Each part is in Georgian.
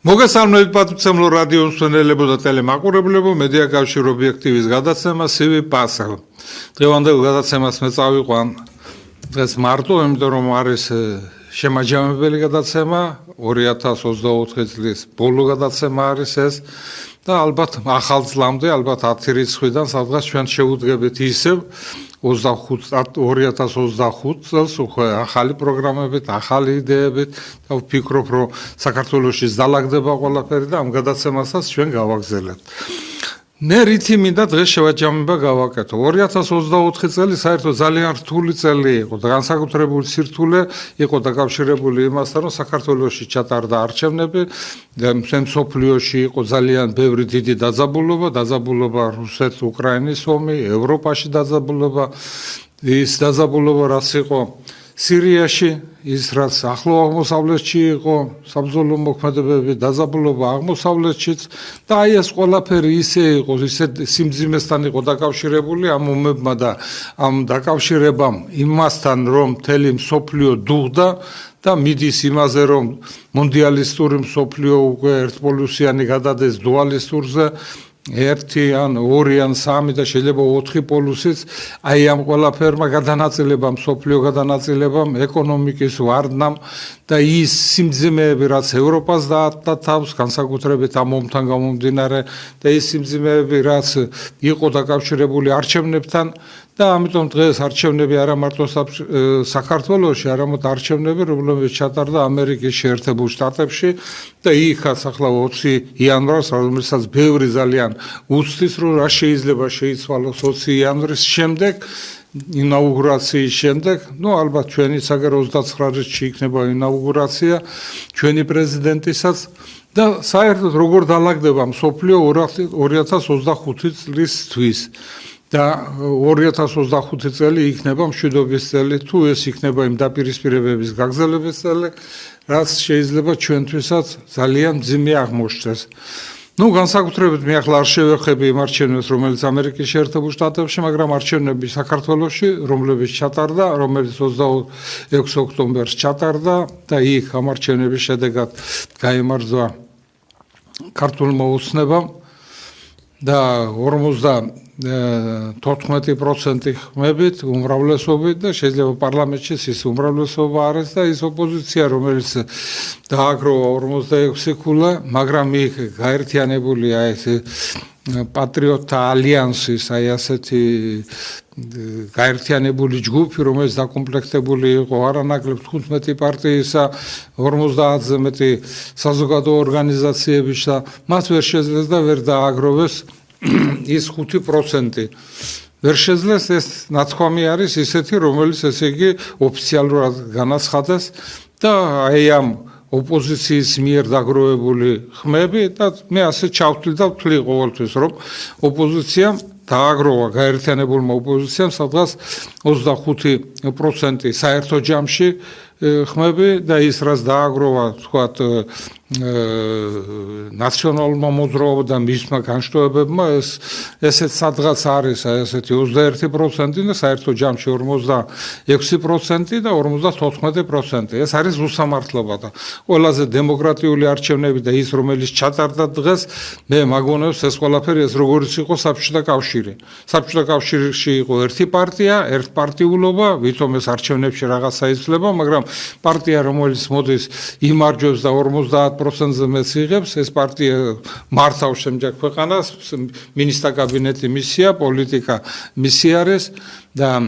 მოგესალმებით პატივცემლო რადიო მსმენელებო და ტელემაყურებლებო, მედია კავშირ ობიექტივის გადაცემა CV PASA. დღევანდელ გადაცემას მე წავიყვან დღეს მარტო, იმიტომ რომ არის შემაჯამებელი გადაცემა, 2024 წლის ბოლო გადაცემა არის ეს და ალბათ ახალ წლამდე, ალბათ 10 რიცხვიდან სადღაც ჩვენ შევუდგებით ისევ 2025 წელს უკვე ახალი პროგრამებით, ახალი იდეებით და ვფიქრობ, რომ საქართველოში დალაგდება ყველაფერი და ამ გადაცემასაც ჩვენ გავაგზავნებთ. მე რითი მინდა დღეს შევაჯამება გავაკეთო. 2024 წელი საერთოდ ძალიან რთული წელი იყო და განსაკუთრებული სირთულე იყო დაკავშირებული იმასთან, რომ საქართველოში ჩატარდა არჩევნები და მსოფლიოში იყო ძალიან ბევრი დიდი დაძაბულობა რუსეთ, უკრაინის ომი, ევროპაში დაძაბულობა, ის დაძაბულობა რაც იყო სირიაში, ის რაც ახლო აღმოსავლეთში იყო, საბრძოლო მოქმედებები, დაძაბულობა აღმოსავლეთშიც და აი ეს ყველაფერი ისე იყო, ისე სიმძიმესთან იყო დაკავშირებული ამ ომებმა და ამ დაკავშირებამ იმასთან, რომ მთელი მსოფლიო დუღდა და მიდის იმაზე, რომ მონდიალისტური მსოფლიო უკვე ერთპოლუსიანი გადადეს დუალისტურზე, 1 ან 2 ან 3 და შეიძლება 4 პოლუსიც აი ამ ყველაფერმა გადანაწილებამ, მსოფლიო გადანაწილებამ, ეკონომიკის ვარდნამ და ის სიმძიმეები, რაც ევროპას დაატყდა თავს, განსაკუთრებით ამ ომთან გამომდინარე და ის სიმძიმეები, რაც იყო დაკავშირებული არჩევნებთან და ამიტომ დღეს არჩევნები არა მარტო საქართველოში, არამედ არჩევნები, რომლებიც ჩატარდა ამერიკის შეერთებულ შტატებში და იქაც ახლა 20 იანვარს, რომელსაც ბევრი ძალიან უცდის, რომ რა შეიძლება შეიცვალოს 20 იანვრის შემდეგ, ინაუგურაციის შემდეგ, ალბათ ჩვენი საგერ 29 რიცხვში იქნება ინაუგურაცია ჩვენი პრეზიდენტისაც და საერთოდ როგორ დალაგდება მსოფლიო 2025 წლისთვის. და 2025 წელი იქნება მშვიდობის წელი, თუ ეს იქნება იმ დაპირისპირებების გაგრძელების წელი, რაც შეიძლება ჩვენთვისაც ძალიან მძიმე აღმოჩნდეს. განსაკუთრებით მე ახლა არ შევეხები იმ არჩევნებს, რომელიც ამერიკის შეერთებულ შტატებში, მაგრამ არჩევნები საქართველოში, რომლებიც ჩატარდა, რომელიც 26 ოქტომბერს ჩატარდა და იქ ამ არჩევნების შედეგად გაიმარჯვა ქართულმა ოცნებამ და 14% ხმებით, უმრავლესობით და შეიძლება პარლამენტშიც ის უმრავლესობა არის და ის ოპოზიცია, რომელიც დააგროვა 46 ქულა, მაგრამ იქ გაერთიანებულია ეს პატრიოტთა ალიანსის, აი ასეთი გაერთიანებული ჯგუფი, რომელიც დაკომპლექტებული იყო არანაკლებ 15 პარტიისა, 50-ზე მეტი საზოგადო ორგანიზაციების და მათ ვერ შეძლეს და ვერ დააგროვეს ის 5%. ვერ შეძლეს, ეს ნათქვამი არის ისეთი, რომელიც ესე იგი ოფიციალურად განაცხადეს და აი ამ ოპოზიციის მიერ დაგროვებული ხმები და მე ასე ჩავთვლი და ვთვლი ყოველთვის, რომ ოპოზიციამ დააგროვა გაერთიანებულმა ოპოზიციამ სადღაც 25% საერთო ჯამში ხმები და ის რაც დააგროვა, თქვათ, ნაციონალურმა მოძრაობამ და მისმა განშტოებებმა ესეც სადღაც არის ესეთი 21% და საერთო ჯამში 46% და 54%. ეს არის უსამართლობა და ყველაზე დემოკრატიული არჩევნები და ის, რომელიც ჩატარდა დღეს, მე მაგონებს ეს ყველაფერი ეს როგორც იყო საბჭოთა კავშირი. საბჭოთა კავშირში იყო ერთი პარტია, ერთპარტიულობა, ვითომ ეს არჩევნებში რაღაცა იცვლება, მაგრამ პარტია, რომელიც მოდის იმარჯვებს და 50%-ზე მეც იღებს, ეს პარტია მართავს შემდეგ ქვეყანას, მინისტრთა კაბინეტი მისია, პოლიტიკა მისი არის და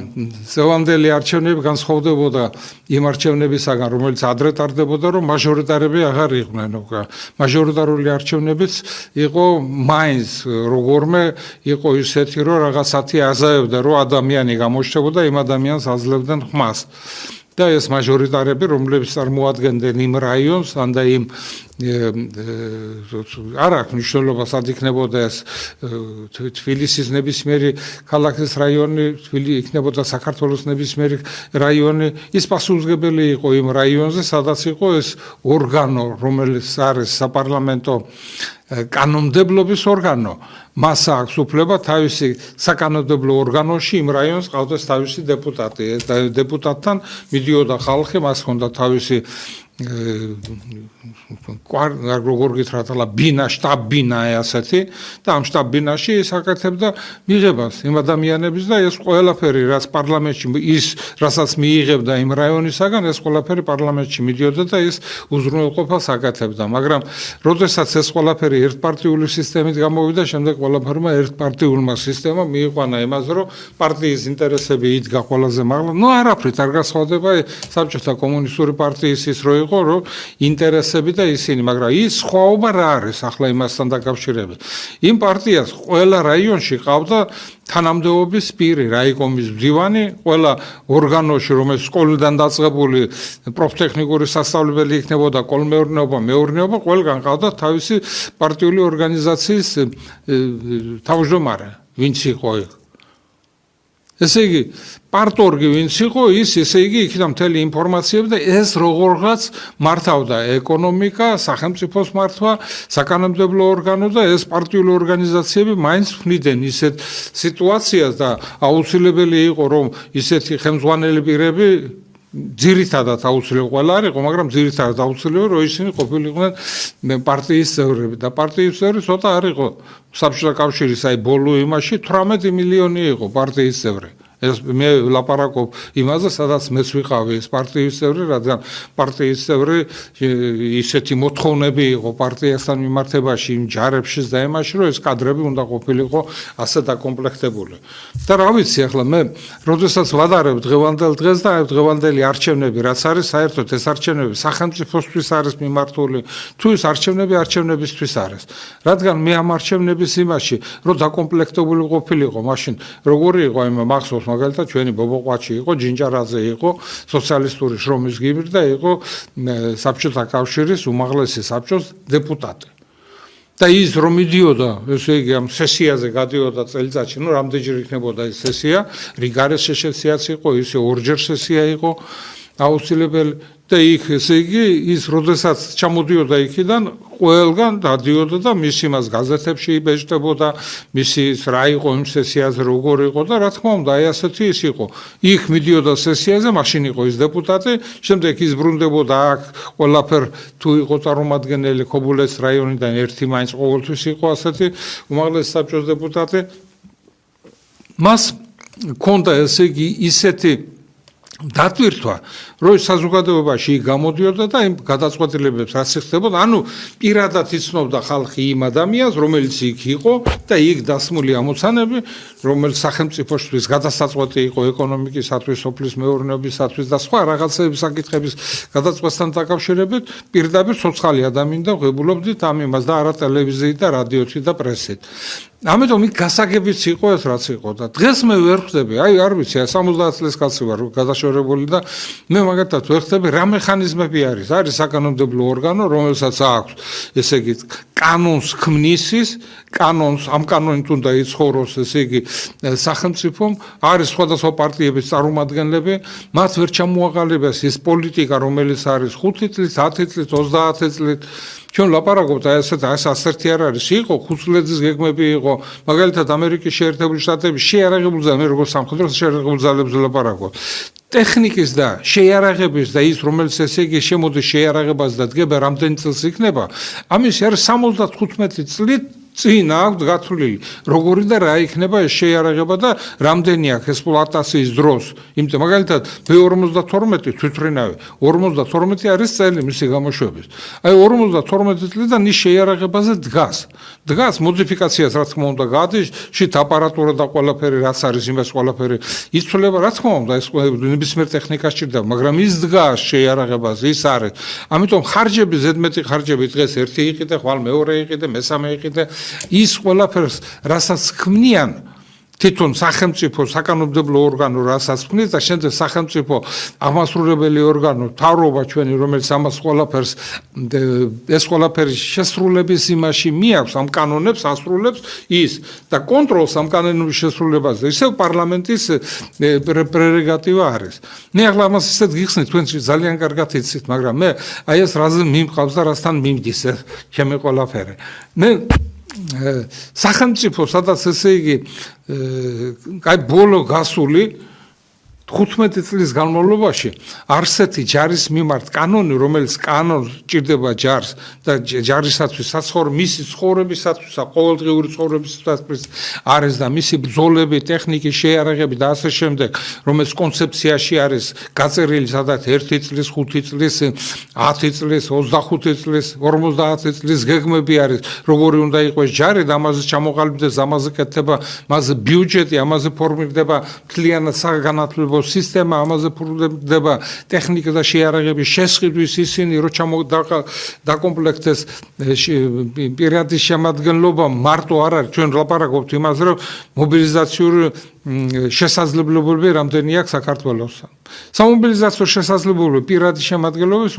ზევანდელი არჩევნები განსხვავდებოდა იმ არჩევნებისაგან, რომელიც ადრე ტარდებოდა, რომ მაჟორიტარები აღარ იყვნენ. მაჟორიტარული არჩევნებიც იყო მაინც როგორმე იყო ისეთი, რომ რაღაცათი აზავებდა, რომ ადამიანი გამოჩნდებოდა, იმ ადამიანს აძლევდნენ ხმას. და ეს მაჟორიტარები, რომლებიც წარმოადგენდნენ იმ რაიონს, ან და იმ არ აქვს მნიშვნელობა, სად იქნებოდა ეს თბილისის ნებისმიერი ქალაქის რაიონი, იქნებოდა საქართველოს ნებისმიერი რაიონი, ის პასუხისმგებელი იყო იმ რაიონზე, სადაც იყო ეს ორგანო, რომელიც არის საპარლამენტო კანონმდებლობის ორგანო. მას აქვს უფლება თავისი საკანონმდებლო ორგანოში იმ რაიონს ყავდეს თავისი დეპუტატი. და დეპუტატთან მიდიოდა ხალხი, მას ჰქონდა თავისი როგორ გითხრათ ახლა ბინა შტაბ-ბინაა ასეთი და ამ შტაბ-ბინაში ის აკეთებდა მიღებას იმ ადამიანების და ეს ყველაფერი რაც პარლამენტში ის რასაც მიიღებდა იმ რაიონისაგან ეს ყველაფერი პარლამენტში მიდიოდა და ის უზრუნველყოფას აკეთებდა მაგრამ როდესაც ეს ყველაფერი ერთპარტიული სისტემით გამოვიდა შემდეგ ყველაფერმა ერთპარტიულმა სისტემამ მიიყვანა იმაზე რომ პარტიის ინტერესები იდგა ყველაზე მაღლა ნუ არაფრით არ გასხვავდება საბჭოთა კომუნისტური პარტიის ის რო იყო რომ ინტერესები და ისინი მაგრამ ის სხვაობა რა არის ახლა იმასთან დაკავშირებით იმ პარტიას ყველა რაიონში ყავდა თანამდებობის პირი რაიკომის მდივანი ყველა ორგანოში რომელიც სკოლიდან დაწყებული პროფტექნიკური სასწავლებელი იქნებოდა კოლმეურნეობა მეურნეობა ყველგან ყავდა თავისი პარტიული ორგანიზაციის თავმჯდომარე ვინც იყო იქ ესე იგი პარტორგი ვინც იყო ის ესე იგი იქიდან მთელი ინფორმაციები და ეს როგორღაც მართავდა ეკონომიკა სახელმწიფოს მართვა საკანონმდებლო ორგანო და ეს პარტიული ორგანიზაციები მაინც ვნიდნენ ისეთ სიტუაციას და აუცილებელი იყო რომ ისეთი ხელმძღვანელი პირები ძირითადად აუცილებელი ყველა არ იყო მაგრამ ძირითადად აუცილებელი რომ ისინი ყოფილიყვნენ პარტიის წევრები და პარტიის წევრი ცოტა არ იყო საბჭოთა კავშირის აი ბოლო იმაში 18 მილიონი იყო პარტიის წევრი ეს მე ლაპარაკობ იმაზე სადაც მეც ვიყავი ეს პარტიის წევრი რადგან პარტიის წევრი ისეთი მოთხოვნები იყო პარტიასთან მიმართებაში იმ ჯარებში და იმაში რომ ეს კადრები უნდა ყოფილიყო ასე დაკომპლექტებული და რა ვიცი ახლა მე როდესაც ვადარებ დღევანდელ დღეს და დღევანდელი არჩევნები რაც არის საერთოდ ეს არჩევნები სახელმწიფოსთვის არის მიმართული თუ ეს არჩევნები არჩევნებისთვის არის რადგან მე ამ არჩევნების იმაში რომ დაკომპლექტებული ყოფილიყო მაშინ როგორი იყო იმ მახსოვს მაგალითად ჩვენი ბობოყვაჩი იყო ჯინჯარაძე იყო სოციალისტური შრომის გმირი და იყო საბჭოთა კავშირის უმაღლესი საბჭოს დეპუტატი და ის რომ მიდიოდა ესე იგი ამ სესიაზე გადიოდა წელიწადში ნუ რამდენჯერ იქნებოდა ეს სესია რიგარეს სესიაც იყო ისე ორჯერ სესია იყო აუცილებელი და იქ ესე იგი ის როდესაც ჩამოდიოდა იქიდან ყველგან დადიოდა და მისი მას გაზეთებში იბეჭდებოდა მისი რა იყო იმ სესიაზე როგორ იყო და რა თქმა უნდა აი ასეთი ის იყო იქ მიდიოდა სესიაზე მაშინ იყო ის დეპუტატი შემდეგ ის ბრუნდებოდა აქ ყველაფერ თუ იყო წარმომადგენელი ქობულეთის რაიონიდან ერთი მაინც ყოველთვის იყო ასეთი უმაღლესი საბჭოს დეპუტატი მას ქონდა ესე იგი ისეთი დატვირთვა რომ საზოგადოებაში გამოდიოდა და იმ გადაწყვეტილებებს რაც იხდებოდა ანუ პირადად იცნობდა ხალხი იმ ადამიანს რომელიც იქ იყო და იქ დასმული ამოცანები რომელიც სახელმწიფოსთვის გადასაწყვეტი იყო ეკონომიკისათვის სოფლის მეურნეობისათვის და სხვა რაღაცების საკითხების გადაწყვეტასთან დაკავშირებით პირდაპირ ცოცხალი ადამიანი და ვღებულობდით ამ იმას და არა ტელევიზიით და რადიოთი და პრესით ამიტომ იქ გასაგებიც იყო ეს რაც იყო და დღეს მე ვერ ხვდები აი არ ვიცი 70 წლის კაცი ვარ გადაშორებული და მე მაგათაც ვერ ხვდები რა მექანიზმები არის საკანონმდებლო ორგანო რომელსაც აქვს ესე იგი კანონს ქმნის ის კანონს ამ კანონით უნდა იცხოვროს ესე იგი სახელმწიფომ არის სხვადასხვა პარტიების წარმომადგენლები მათ ვერ ჩამოაყალიბეს ის პოლიტიკა რომელიც არის 5 წლის 10 წლის 30 წლის ჩვენ ლაპარაკობთ აი ასეთი არ არის იყო 5 წლების გეგმები იყო მაგალითად ამერიკის შეერთებული შტატების შეიარაღებული ძალები მე როგორც სამხედრო შეიარაღებული ძალებზე ლაპარაკობ ტექნიკის და შეიარაღების და ის რომელიც ესე იგი შემოდის შეიარაღებას და დგება რამდენი წელს იქნება ამის არის 75 წლით წინ აქვს გათვლილი როგორი და რა იქნება ეს შეიარაღება და რამდენი აქვს ექსპლუატაციის დროს იმიტომ მაგალითად B-52 თვითმფრინავი 52 არის წელი მისი გამოშვების აი 52 წლიდან ის შეიარაღებაზე დგას მოდიფიკაციას რა თქმა უნდა გადის შით აპარატურა და ყველაფერი რაც არის იმას ყველაფერი იცვლება რა თქმა უნდა ეს ნებისმიერ ტექნიკას ჭირდება მაგრამ ის დგას შეიარაღებაზე ის არის ამიტომ ხარჯები ზედმეტი ხარჯები დღეს ერთი იყიდე ხვალ მეორე იყიდე მესამე იყიდე ის ყველაფერს რასაც ქმნიან თვითონ სახელმწიფო საკანონმდებლო ორგანო რასაც ქმნის და შემდეგ სახელმწიფო აღმასრულებელი ორგანო მთავრობა ჩვენი რომელიც ამას ყველაფერს ეს ყველაფერი შესრულების იმაში მიაქვს ამ კანონებს ასრულებს ის და კონტროლს ამ კანონების შესრულებაზე ისევ პარლამენტის პრეროგატივა არის მე ახლა ამას ისეთ გიხსნით თქვენ ძალიან კარგად იცით მაგრამ მე აი ეს რაზე მიმყავს და რასთან მიმდის ჩემი ყველაფერი მე სახელმწიფო სადაც ესე იგი აი ბოლო გასული 15 წლის განმავლობაში არსეთი ჯარის მიმართ კანონი, რომელიც კანონს ჭირდება ჯარს და ჯარისათვის მისი ცხოვრებისათვის, ყოველდღიური ცხოვრებისათვის არის და მისი ბრძოლები, ტექნიკის შეიარაღები და ასე შემდეგ, რომელიც კონცეფციაში არის გაწერილი, სადაც 1 წლის, 5 წლის, 10 წლის, 25 წლის, 50 წლის გეგმები არის, როგორი უნდა იყოს ჯარი და ამაზე ჩამოყალიბდეს, ამაზე კეთდება, ამაზე ბიუჯეტი, ამაზე ფორმირდება მთლიანად საგანმანათლებლო სისტემა, ამაზე ფორმირდება ტექნიკა და შეიარაღების შესყიდვის ისინი, რომ დაკომპლექტდეს პირადი შემადგენლობა მარტო არ არის, ჩვენ ვლაპარაკობთ იმაზე, რომ მობილიზაციური შესაძლებლობები რამდენი აქვს საქართველოს. სამობილიზაციო შესაძლებლობები პირადი შემადგენლობის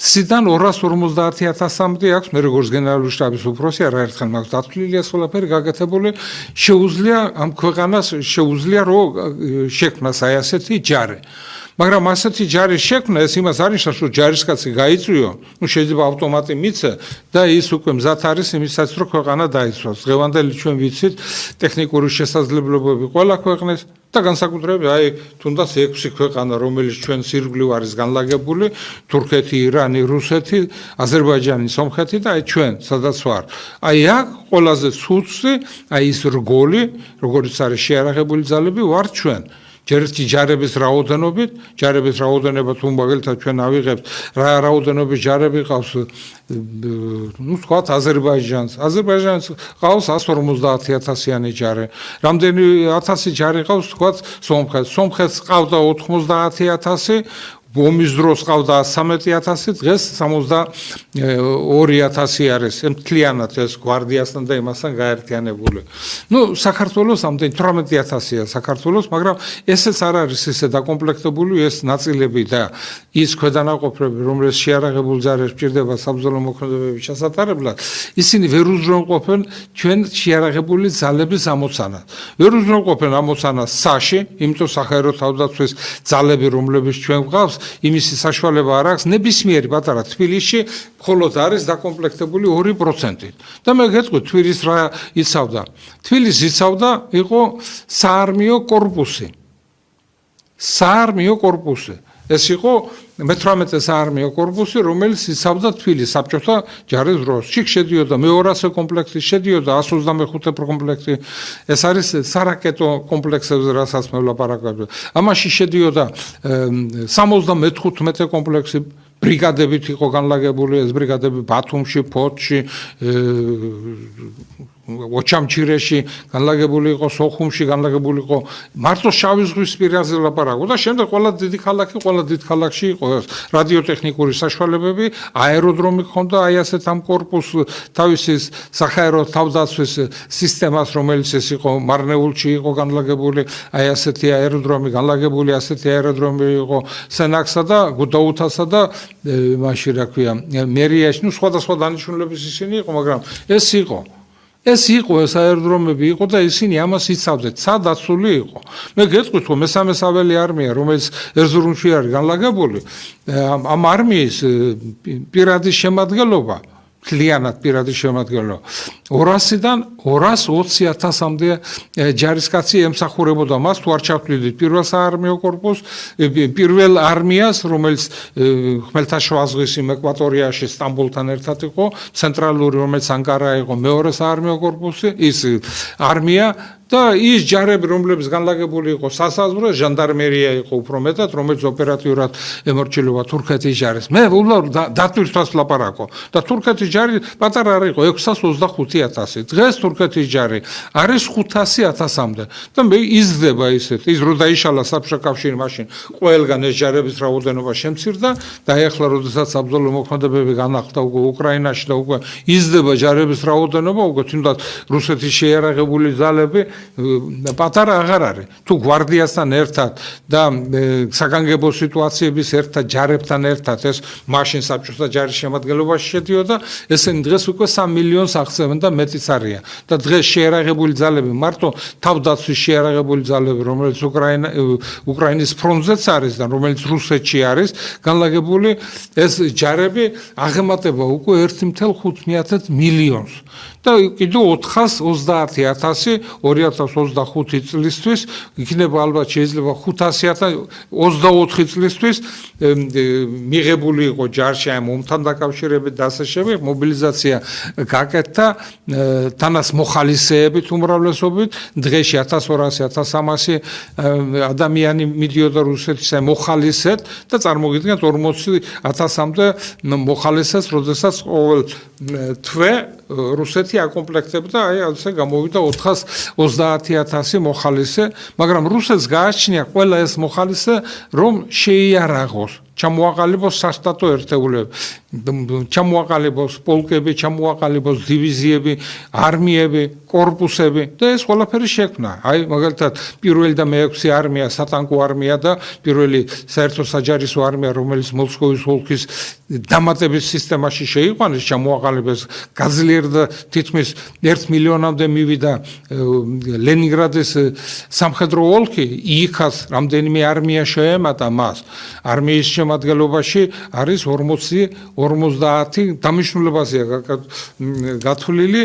200-დან 250,000-მდე აქვს, მე როგორც გენერალური შტაბის უფროსი არაერთხელ მაქვს დათვლილი ეს ყველაფერი გაკეთებული, შეუძლია ამ ქვეყანას რომ შექმნას აი ასეთი ჯარი. მაგრამ ასეთი ჯარის შექმნა ეს იმას არ ნიშნავს, რომ ჯარისკაცი გაიწვიო, შეიძლება ავტომატი მიცე და ის უკვე მზად არის იმისაც, რომ ქვეყანა დაიცვას. დღევანდელი ჩვენ ვიცით ტექნიკური შესაძლებლობები ყველა ქვეყნის და განსაკუთრებით თუნდაც 6 ქვეყანა, რომელიც ჩვენს ირგვლივ არის განლაგებული, თურქეთი, ირანი, რუსეთი, აზერბაიჯანი, სომხეთი და ჩვენ, სადაც ვარ. აქ ყველაზე ცუცი, ის რგოლი, როგორც არის შეიარაღებული ძალები, ვარ ჩვენ. ჯერჯერობით ჯარების რაოდენობა თუ მაგალითად ჩვენ ავიღებთ რა რაოდენობის ჯარები ყავს თქვათ აზერბაიჯანს ყავს 150,000-იანი ჯარი რამდენი 1000 ჯარი ყავს თქვათ სომხეთს ყავდა 90,000 ომის დროს ყავდა 13,000 დღეს 62,000 არის მთლიანად ეს გვარდიასთან და იმასთან გაერთიანებული. საქართველოს ამდენი 18,000-ია საქართველოს, მაგრამ ესეც არ არის ისე დაკომპლექტებული ეს ნაწილები და ის ქვედანაყოფები, რომელიც შეიარაღებულ ჯარებს ჭირდება საბრძოლო მოქმედებების ჩასატარებლად, ისინი ვერ უზრუნველყოფენ ჩვენ შეიარაღებული ძალების ამოცანას. ვერ უზრუნველყოფენ ამოცანას საში, იმიტომ საჰაერო თავდაცვის ძალები, რომლებიც ჩვენ გვყავს იმის საშუალება არ აქვს ნებისმიერი პატარა თბილისში მხოლოდ არის დაკომპლექტებული 2%. და მე გეტყვი თბილის რა იცავდა. თბილისი იცავდა იყო საარმიო კორპუსი. ეს იყო მე-18 საარმიო კორპუსი, რომელიც იცავდა თბილის საბჭოთა ჯარის დროს. იქ შედიოდა მე-200 კომპლექსი, შედიოდა 125 კომპლექსი. ეს არის სარაკეტო კომპლექსებზე, რასაც მე ვლაპარაკობ. ამაში შედიოდა 75 კომპლექსი. ბრიგადებით იყო განლაგებული ეს ბრიგადები ბათუმში, ფოთში, ოჩამჩირეში განლაგებული იყო, სოხუმში განლაგებული იყო, მარტო შავი ზღვის პირაზე ლაპარაკობ და შემდეგ ყველა დიდ ქალაქში იყო რადიოტექნიკური საშუალებები, აეროდრომი ჰქონდა, აი ასეთ ამ კორპუსს თავისი საჰაერო თავდაცვის სისტემას, რომელიც ეს იყო მარნეულში იყო განლაგებული, აი ასეთი აეროდრომი განლაგებული, ასეთი აეროდრომი იყო სენაქსსა და გუდაუთასა და მაშინ რა ქვია, მერიაში, სხვადასხვა დანიშნულების ისინი იყო, მაგრამ ეს აეროდრომები იყო და ისინი ამას იცავდნენ, სადაცული იყო. მე გეტყვით, რომ მესამე საველე არმია, რომელიც ერზურუმში არის განლაგებული, ამ არმიის პირადი შემადგენლობა, მთლიანად პირადი შემადგენლობა 200-დან 220,000-მდე ჯარისკაცი ემსახურებოდა მას, თუ არ ჩავთვლიდით პირველ საარმიო კორპუსს, პირველ არმიას, რომელიც ხმელთაშუა ზღვის ეკვატორიაში სტამბოლთან ერთად იყო, ცენტრალური, რომელიც ანკარა იყო, მეორე საარმიო კორპუსი, ის არმია და ის ჯარები, რომლებიც განლაგებული იყო სასაზღვრო, ჟანდარმერია იყო უფრო მეტად, რომელიც ოპერატიულად ემორჩილება თურქეთის ჯარის. მე დატვირთვას ვლაპარაკო და თურქეთის ჯარი პატარა არ იყო 625,000. დღეს თურქეთის ჯარი არის 500,000-მდე და მე იზრდება ისეთ, ის რო დაიშალა საბჭოთა კავშირი, მაშინ ყველგან ეს ჯარების რაოდენობა შემცირდა და ეხლა როდესაც საბრძოლო მოქმედებები განახლდა უკვე უკრაინაში და უკვე იზრდება ჯარების რაოდენობა, უკვე თუნდაც რუსეთის შეიარაღებული ძალები პატარა აღარ არის. თუ გვარდიასთან ერთად და საგანგებო სიტუაციების ერთად ჯარებთან ერთად ეს მაშინ საბჭოთა ჯარის შემადგენლობაში შედიოდა, ესენი დღეს უკვე 3 მილიონს აღწევენ და მეტიც არიან. და დღეს შეიარაღებული ძალები, მარტო თავდაცვის შეიარაღებული ძალები, რომელიც უკრაინის ფრონტზეც არის და რომელიც რუსეთში არის განლაგებული, ეს ჯარები აღემატება უკვე 1,5 მილიონს. და კიდევ 430,000 2025 წლისთვის იქნება ალბათ შეიძლება 500,000 24 წლისთვის მიღებული იყო ჯარში ამ ომთან დაკავშირებით და ასე შემდეგ მობილიზაცია გაკეთდა თანაც მოხალისეებით უმრავლესობით დღეში 1200-1300 ადამიანი მიდიოდა რუსეთის მოხალისედ და წარმოგიდგენთ 40,000-მდე მოხალისეს, როდესაც ყოველ თვე რუსეთი აკომპლექტებდა, ასე გამოვიდა 430,000 მოხალისე, მაგრამ რუსეთს გააჩნია ყველა ეს მოხალისე, რომ შეიარაღოს, ჩამოაყალიბოს სასტატო ერთეულები, ჩამოაყალიბოს პოლკები, ჩამოაყალიბოს დივიზიები, არმიები, კორპუსები და ეს ყველაფერი შექმნა. მაგალითად, პირველი და მეექვსე არმია, სატანკო არმია და პირველი საერთო საჯარისო არმია, რომელიც მოსკოვის ოლქის დამატების სისტემაში შეიყვანეს, ჩამოაყალიბეს, გაძლიერდა თითქმის 1 მილიონამდე მივიდა ლენინგრადის სამხედრო ოლქი, იქაც რამდენიმე არმია შეემატა მას. არმიის შემადგენლობაში არის 40 დამისრულებაზეა გათვლილი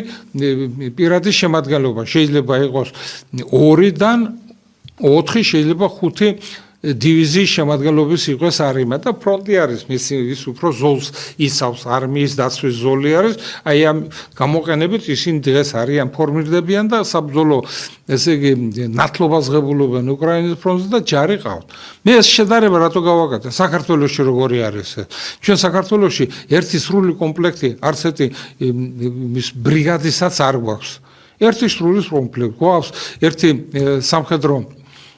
პირადი შემადგენლობა. შეიძლება იყოს 2-დან 4, შეიძლება 5 დივიზიის შემადგენლობის იყოს არმია და ფრონტი არის ის უფრო ზოლს იცავს, არმიის დაცვის ზოლი არის, აი ამ გამოყენებით ისინი დღეს არიან ფორმირდებიან და საბრძოლო ესე იგი ნათლობას ღებულობენ უკრაინის ფრონტზე და ჯარი ყავთ. მე ეს შედარება რატო გავაკეთე? საქართველოში როგორი არის? ჩვენ საქართველოში ერთი სრული კომპლექტი არც ერთი მის ბრიგადისაც არ გვაქვს. ერთი სრული კომპლექტი გვაქვს, ერთი სამხედრო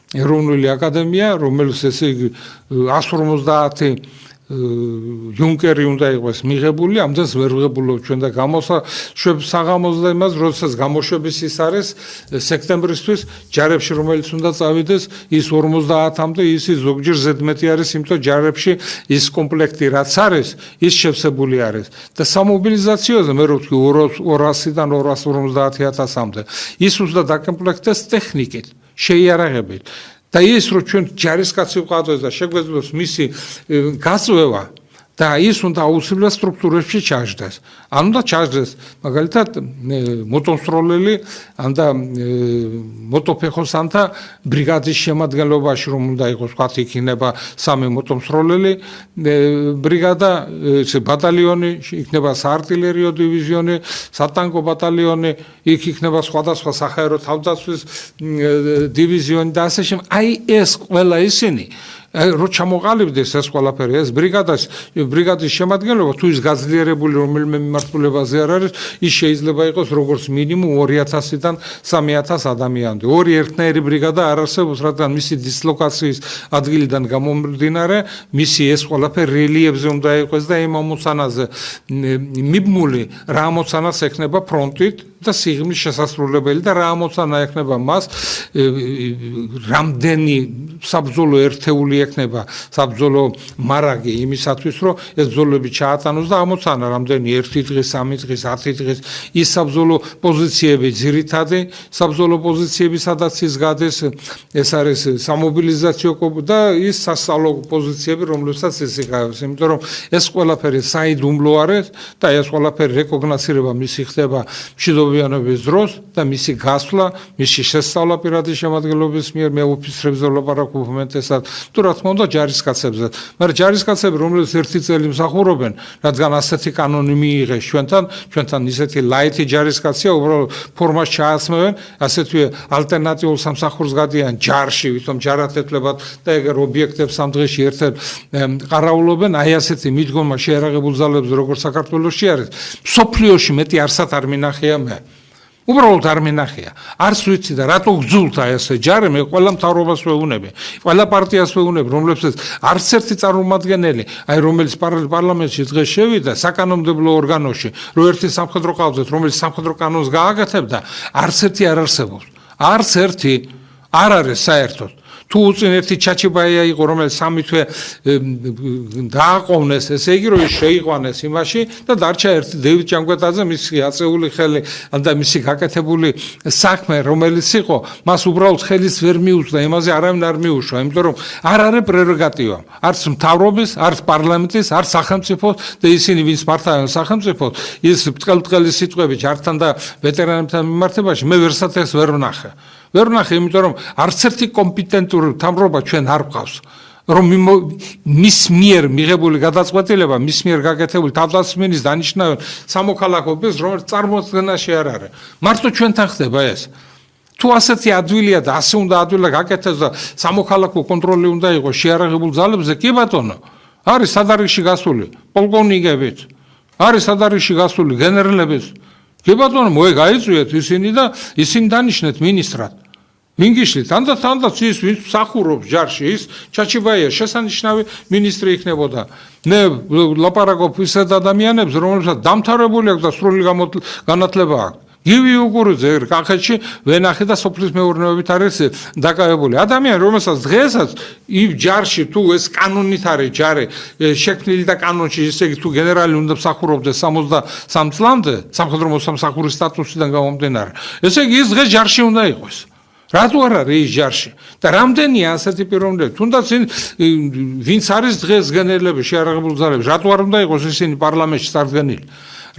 ეროვნული აკადემია, რომელიც ესე იგი 150 იუნკერი უნდა იყოს მიღებული, ამდენს ვერ ვღებულობ ჩვენ და გამოშვებს საღამოს და იმას, როდესაც გამოშვების ის არის სექტემბრისთვის ჯარებში, რომელიც უნდა წავიდეს, ის 50-მდე, ისი ზოგჯერ ზედმეტი არის, იმიტომ ჯარებში ის კომპლექტი რაც არის, ის შევსებული არის. და სამობილიზაციოზე მე რო ვთქვი 200-დან 250,000-მდე, ის უნდა დაკომპლექტდეს ტექნიკით, შეიარაღებით. და ის რომ ჩვენ ჯარისკაცი ვყავდეს და შეგვეძლოს მისი გაწვევა და ის უნდა აუცილებლად სტრუქტურებში ჩაჯდეს. ან უნდა ჩაჯდეს მაგალითად მოტოსროლელი ან და მოტოფეხოსანთა ბრიგადის შემადგენლობაში რომ უნდა იყოს, ვთქვათ, იქნება 3 მოტოსროლელი ბრიგადა, ბატალიონი, იქნება საარტილერიო დივიზიონი, სატანკო ბატალიონი, იქ იქნება სხვადასხვა საჰაერო თავდაცვის დივიზიონი და ასე შემდეგ. აი ეს ყველა ისინი რო ჩამოყალიბდეს ეს ყველაფერი, ეს ბრიგადის შემადგენლობა თუ ის გაძლიერებული რომელიმე მიმართულებაზე არ არის, ის შეიძლება იყოს როგორც მინიმუმ 2,000-დან 3,000 ადამიანამდე. ორი ერთნაირი ბრიგადა არ არსებობს, რადგან მისი დისლოკაციის ადგილიდან გამომდინარე, მისი ეს ყველაფერი რელიეფზე უნდა იყოს და იმ ამოცანაზე მიბმული რა ამოცანას ექნება ფრონტით და სიღრმის შესასრულებელი და რა ამოცანა ექნება მას, რამდენი საბრძოლო ერთეული ექნება საბრძოლო მარაგი იმისათვის, რომ ეს ბრძოლები ჩაატანოს და ამოცანა რამდენი 1 დღის, 3 დღის, 10 დღის ის საბრძოლო პოზიციები, ძირითადი საბრძოლო პოზიციები, სადაც ის გადის, ეს არის სამობილიზაციო და ის სასწავლო პოზიციები, რომლებსაც ის იკავებს, იმიტომ რომ ეს ყველაფერი საიდუმლო არის და ეს ყველაფერი რეკოგნაცირება მისი ხდება მშვიდობიანობის დროს და მისი გასვლა, მისი შესწავლა პირადი შემადგენლობის მიერ, მე ოფიცრებზე ვლაპარაკობ მომენტესად, თუ რა თქმა უნდა ჯარისკაცებზე. მაგრამ ჯარისკაცები, რომლებიც 1 წელი მსახურობენ, რადგან ასეთი კანონი მიიღეს ჩვენთან ისეთი ლაითი ჯარისკაცია, უბრალოდ ფორმას ჩაასმევენ, ასეთვე ალტერნატიულ სამსახურს გადიან ჯარში, ვითომ ჯარათეთლებად და ეგერ ობიექტებს ამ დღეში ერთად ყარაულობენ, აი ასეთი მიდგომა შეიარაღებულ ძალებზე, როგორც საქართველოში არის, მსოფლიოში მეტი არსად არ მინახია მე. უბრალოდ არ მინახია. არც ვიცი და რატო გძულთა ესე ჯარი, მე ყველა მთავრობას ვეუბნები, ყველა პარტიას ვეუბნები, რომლებსაც არც ერთი წარმომადგენელი, აი რომელიც პარლამენტში დღეს შევიდა საკანონმდებლო ორგანოში, რო ერთი სამხედრო ყავდეთ, რომელიც სამხედრო კანონს გააკეთებდა, არც ერთი არ არსებობს. არც ერთი არ არის საერთოდ. თუ უწინერთი ჩაჩიბაია იყო, რომელიც 3 თვე დააყოვნეს, ესე იგი რომ შეიყვანეს იმაში და დარჩა ერთი დევიდ ჭანგვეტაძე, მისი აწეული ხელი და მისი გაკეთებული საქმე, რომელიც იყო, მას უბრალოდ ხელის ვერ მიუწდა, იმაზე არავინ არ მიუშვა, იმიტომ რომ არ არის პრეროგატივა, არც მთავრობის, არც პარლამენტის, არც სახელმწიფოს და ისინი ვინც მართავენ სახელმწიფოს, ის ბრტყელი სიტყვები ჯართან და ვეტერანებთან მიმართებაში მე ვერსათეს ვერ ვნახე. ვერ ვნახე, იმიტომ რომ არც ერთი კომპეტენტური მთავრობა ჩვენ არ გვყავს. რომ მის მიერ მიღებული გადაწყვეტილება, მის მიერ გაკეთებული თავდასხმის დანიშნავენ სამოქალაქოებს, რომელიც წარმოადგენაში არ არის. მარტო ჩვენთან ხდება ეს. თუ ასეთი ადვილია და ასე უნდა ადვილად გაკეთდეს და სამოქალაქო კონტროლი უნდა იყოს შეარაღებულ ძალებზე, კი ბატონო, არის სადარიგში გასული პოლკოვნიკებით, არის სადარიგში გასული გენერლებიც. კი ბატონო, მოეგაიწვიეთ ისინი და ისინი დანიშნეთ მინისტრად. ვინ გიშლით? თანდაც ის ვინც მსახურობს ჯარში, ის ჩაჩიბაია შესანიშნავი მინისტრი იქნებოდა. მე ლაპარაკობ ისეთ ადამიანებს, რომლებსაც დამთავრებული აქვს და სრული განათლება აქვს. გივი უგურუძე კახეთში ვენახე და სოფლის მეურნეობით არის დაკავებული ადამიანი, რომელსაც დღესაც იმ ჯარში თუ ეს კანონით არის ჯარი შექმნილი და კანონში, ესე იგი თუ გენერალი უნდა მსახურობდეს 63 წლამდე სამხედრო მოსამსახურის სტატუსიდან გამომდინარე, ესე იგი ის დღეს ჯარში უნდა იყოს. რატო არ არის ის ჯარში? და რამდენია ასეთი პიროვნებები? თუნდაც ვინც არის დღეს გენერლები, შეარაღებულ ძალებში, რატო არ უნდა იყოს ისინი პარლამენტში წარდგენილი?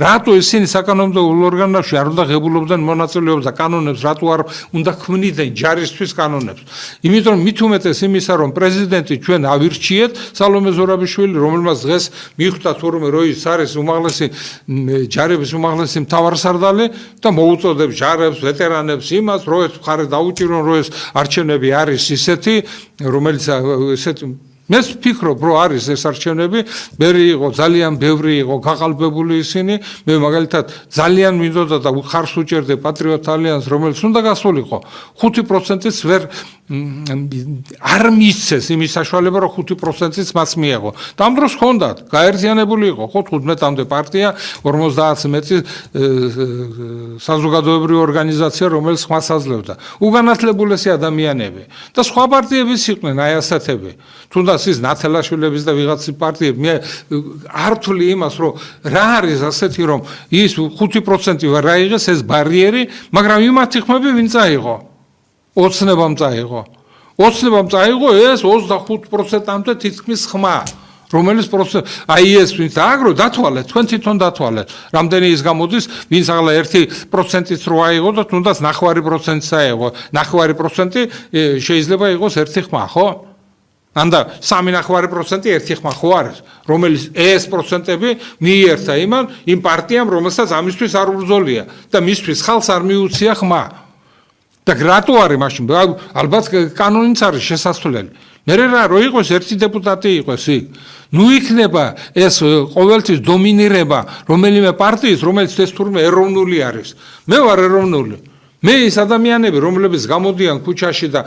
რატო ისინი საკანონმდებლო ორგანოში არ უნდა ღებულობდნენ მონაწილეობას და კანონებს, რატო არ უნდა ქმნიდნენ ჯარისთვის კანონებს? იმიტომ რომ მით უმეტეს იმისა, რომ პრეზიდენტი ჩვენ ავირჩიეთ სალომე ზურაბიშვილი, რომელმაც დღეს მიხვდა თურმე რომ ის არის უმაღლესი ჯარების უმაღლესი მთავარსარდალი და მოუწოდებს ჯარებს, ვეტერანებს იმას, რომ ეს მხარე დაუჭირონ, რომ ეს არჩევნები არის ისეთი, რომელიც ესეთი მე ვფიქრობ, რომ არის ეს არჩევნები, მე იყო ძალიან ბევრი იყო გაყალბებული ისინი, მე მაგალითად ძალიან მინდოდა და ხარს უჭერდე პატრიოტ ალიანსს, რომელიც უნდა გასულიყო 5%-იც ვერ არ მისცეს იმის საშუალება, რომ 5%-იც მას მიეღო. და ამ დროს ჰქონდათ, გაერთიანებული იყო, ხო 15-მდე პარტია, 50 მეტი საზოგადოებრივი ორგანიზაცია, რომელიც ხმას აძლევდა. უგანათლებულესი ადამიანები და სხვა პარტიებიც იყვნენ აი ასეთები. თუნდაც ის ნათელაშვილების და ვიღაცის პარტიები, მე არ ვთვლი იმას, რომ რა არის ასეთი, რომ ის 5% ვერ აიღეს ეს ბარიერი, მაგრამ იმათი ხმები ვინ წაიღო? ოცნებამ წაიღო. ოცნებამ წაიღო ეს 25%-მდე თითქმის ხმა, რომელიც აი ეს ვინც დააგრო, დათვალეთ, თქვენ თვითონ დათვალეთ. რამდენი ის გამოდის, ვინც ახლა 1%-იც რო აიღო და თუნდაც 9%-იც აიღო. 9% შეიძლება იყოს ერთი ხმა, ხო? ანდა 3.9% ერთი ხმა ხო არის, რომელიც ეს პროცენტები მიიერთა იმ პარტიამ, რომელსაც ამისთვის არ უბრძოლია და მისთვის ხალხს არ მიუცია ხმა. და რატო არის მაშინ? ალბათ კანონიც არის შესასვლელი. მე რა რო იყოს ერთი დეპუტატი იყოს იქ. ნუ იქნება ეს ყოველთვის დომინირება რომელიმე პარტიის, რომელიც ეს თურმე ეროვნული არის. მე ვარ ეროვნული. მე ის ადამიანები, რომლებიც გამოდიან ქუჩაში და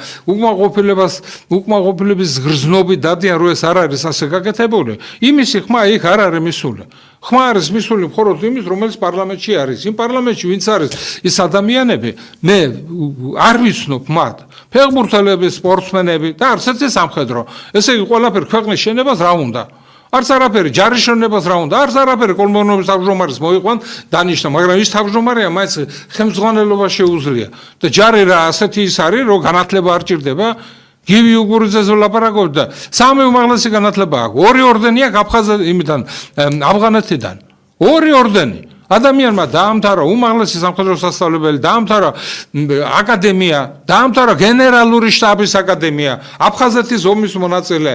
უკმაყოფილების ღრზნობით დადიან, რომ ეს არ არის ასე გაკეთებული, იმისი ხმა იქ არ არის მისული. ხმა არის მისული მხოლოდ იმის, რომელიც პარლამენტში არის. იმ პარლამენტში ვინც არის ის ადამიანები, მე არ ვიცნობ მათ. ფეხბურთელები, სპორტსმენები და არც ერთი სამხედრო. ესე იგი ყველაფერი ქვეყნის შენებას რა უნდა? არც არაფერი ჯარის შენებას რა უნდა? არც არაფერი კოლმეურნეობის თავმჯდომარის მოიყვან დანიშნა, მაგრამ ის თავმჯდომარეა მაინც ხელმძღვანელობა შეუძლია. და ჯარი რა ასეთი ის არის, რომ განათლება არ ჭირდება. გივი უგურუძეზე ლაპარაკობდა, 3 უმაღლესი განათლება აქვს, 2 ორდენი აქვს ავღანეთიდან. 2 ორდენი. ადამიანმა დაამთავრა უმაღლესი სამხედრო სასწავლებელი, დაამთავრა აკადემია, დაამთავრა გენერალური შტაბის აკადემია, აფხაზეთის ომის მონაწილე.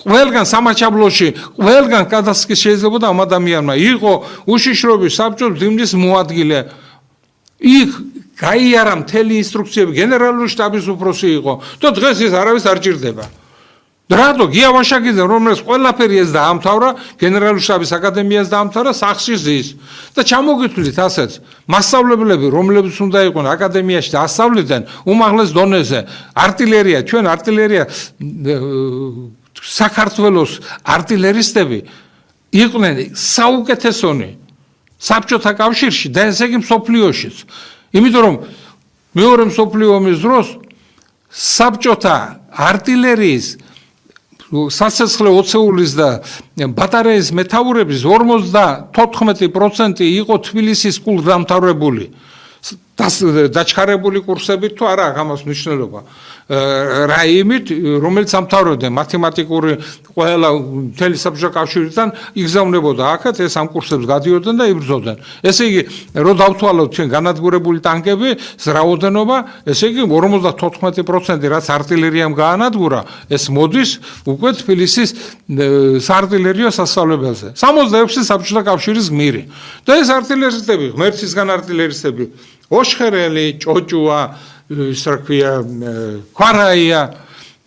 ყველგან სამაჩაბლოში, ყველგან გადასკის შეიძლებოდა ამ ადამიანმა. იყო უშიშროების საბჭოს დიმნის მოადგილე. იქ გაიარა მთელი ინსტრუქციები, გენერალური შტაბის უფროსი იყო და დღეს ის არავის არ ჭირდება. რატო გია ვაშაკიძე, რომელიც ყველაფერი ეს დაამთავრა, გენერალური შტაბის აკადემიას დაამთავრა, სახში ზის. და ჩამოგითვლით ასეც, მასწავლებლები, რომლებიც უნდა იყვნენ აკადემიაში და ასწავლიდნენ უმაღლეს დონეზე, артиლერია, ჩვენ артиლერია საქართველოს артиლერისტები იყვნენ საუკეთესონი საბჭოთა კავშირში და ესე იგი მსოფლიოშიც. იმიტომ რომ მეორე მსოფლიო ომის დროს საბჭოთა артილერიის სასახლე ოცეულის და ბატარეის მეთაურების 54% იყო თბილისის კურსდამთავრებული. დაჩქარებული კურსებით თუ არა ამას მნიშვნელობა რა იმით რომელიც ამთავრებდნენ მათემატიკური ყველა მთელი საბჭოთა კავშირიდან იგზავნებოდა აქაც ეს ამ კურსებს გადიოდნენ და იბრძოდნენ ესე იგი რო დავთვალოთ ჩვენ განადგურებული ტანკები რაოდენობა ესე იგი 54% რაც артილერიამ გაანადგურა ეს მოდის უკვე თბილისის საარტილერიო სასწავლებელზე 66 საბჭოთა კავშირის გმირი და ეს артილერისტები ღმერთისგან артილერისტები ოშხერელი, ჭოჭუა, ის რა ქვია, ქვარაია,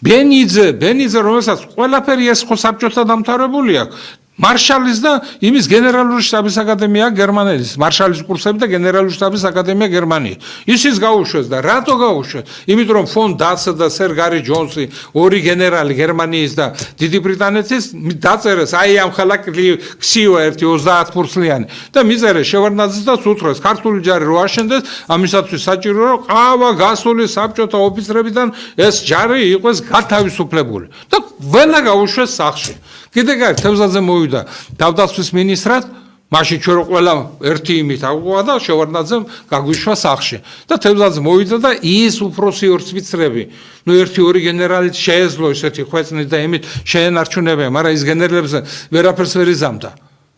ბენიძე, რომელსაც ყველაფერი ეს ხო საბჭოთა დამთავრებული აქვს. მარშალის და იმის გენერალური შტაბის აკადემია გერმანიის, მარშალის კურსები და გენერალური შტაბის აკადემია გერმანიის. ისიც გაუშვეს და რატო გაუშვეს? იმიტომ რომ ფონ დაცა და სერ გარი ჯონსი, ორი გენერალი გერმანიის და დიდი ბრიტანეთის დაწერეს აი ამ ხალხ ქსიო ერთი 30 ფურცლიანი და მიზერეს შევარდნაძეს და უთხრეს ქართული ჯარი რო აშენდეს, ამისათვის საჭირო რომ ყავა გასული საბჭოთა ოფიცრებიდან ეს ჯარი იყოს გათავისუფლებული და ვენა გაუშვეს სახლში. კიდე გარეთ თევზაძე მოვიდა თავდაცვის მინისტრად მაშინ ჩვენ ყველა ერთი იმით აღვყვა და შევარდნაძემ გაგვიშვა სახლში და თევზაძე მოვიდა და ის უფროსი ორცვიცრები ნუ ერთი ორი გენერალი შეეძლო ესეთი ხვეწნი და იმით შეენარჩუნებია მაგრამ ის გენერლებზე ვერაფერს ვერ იზამდა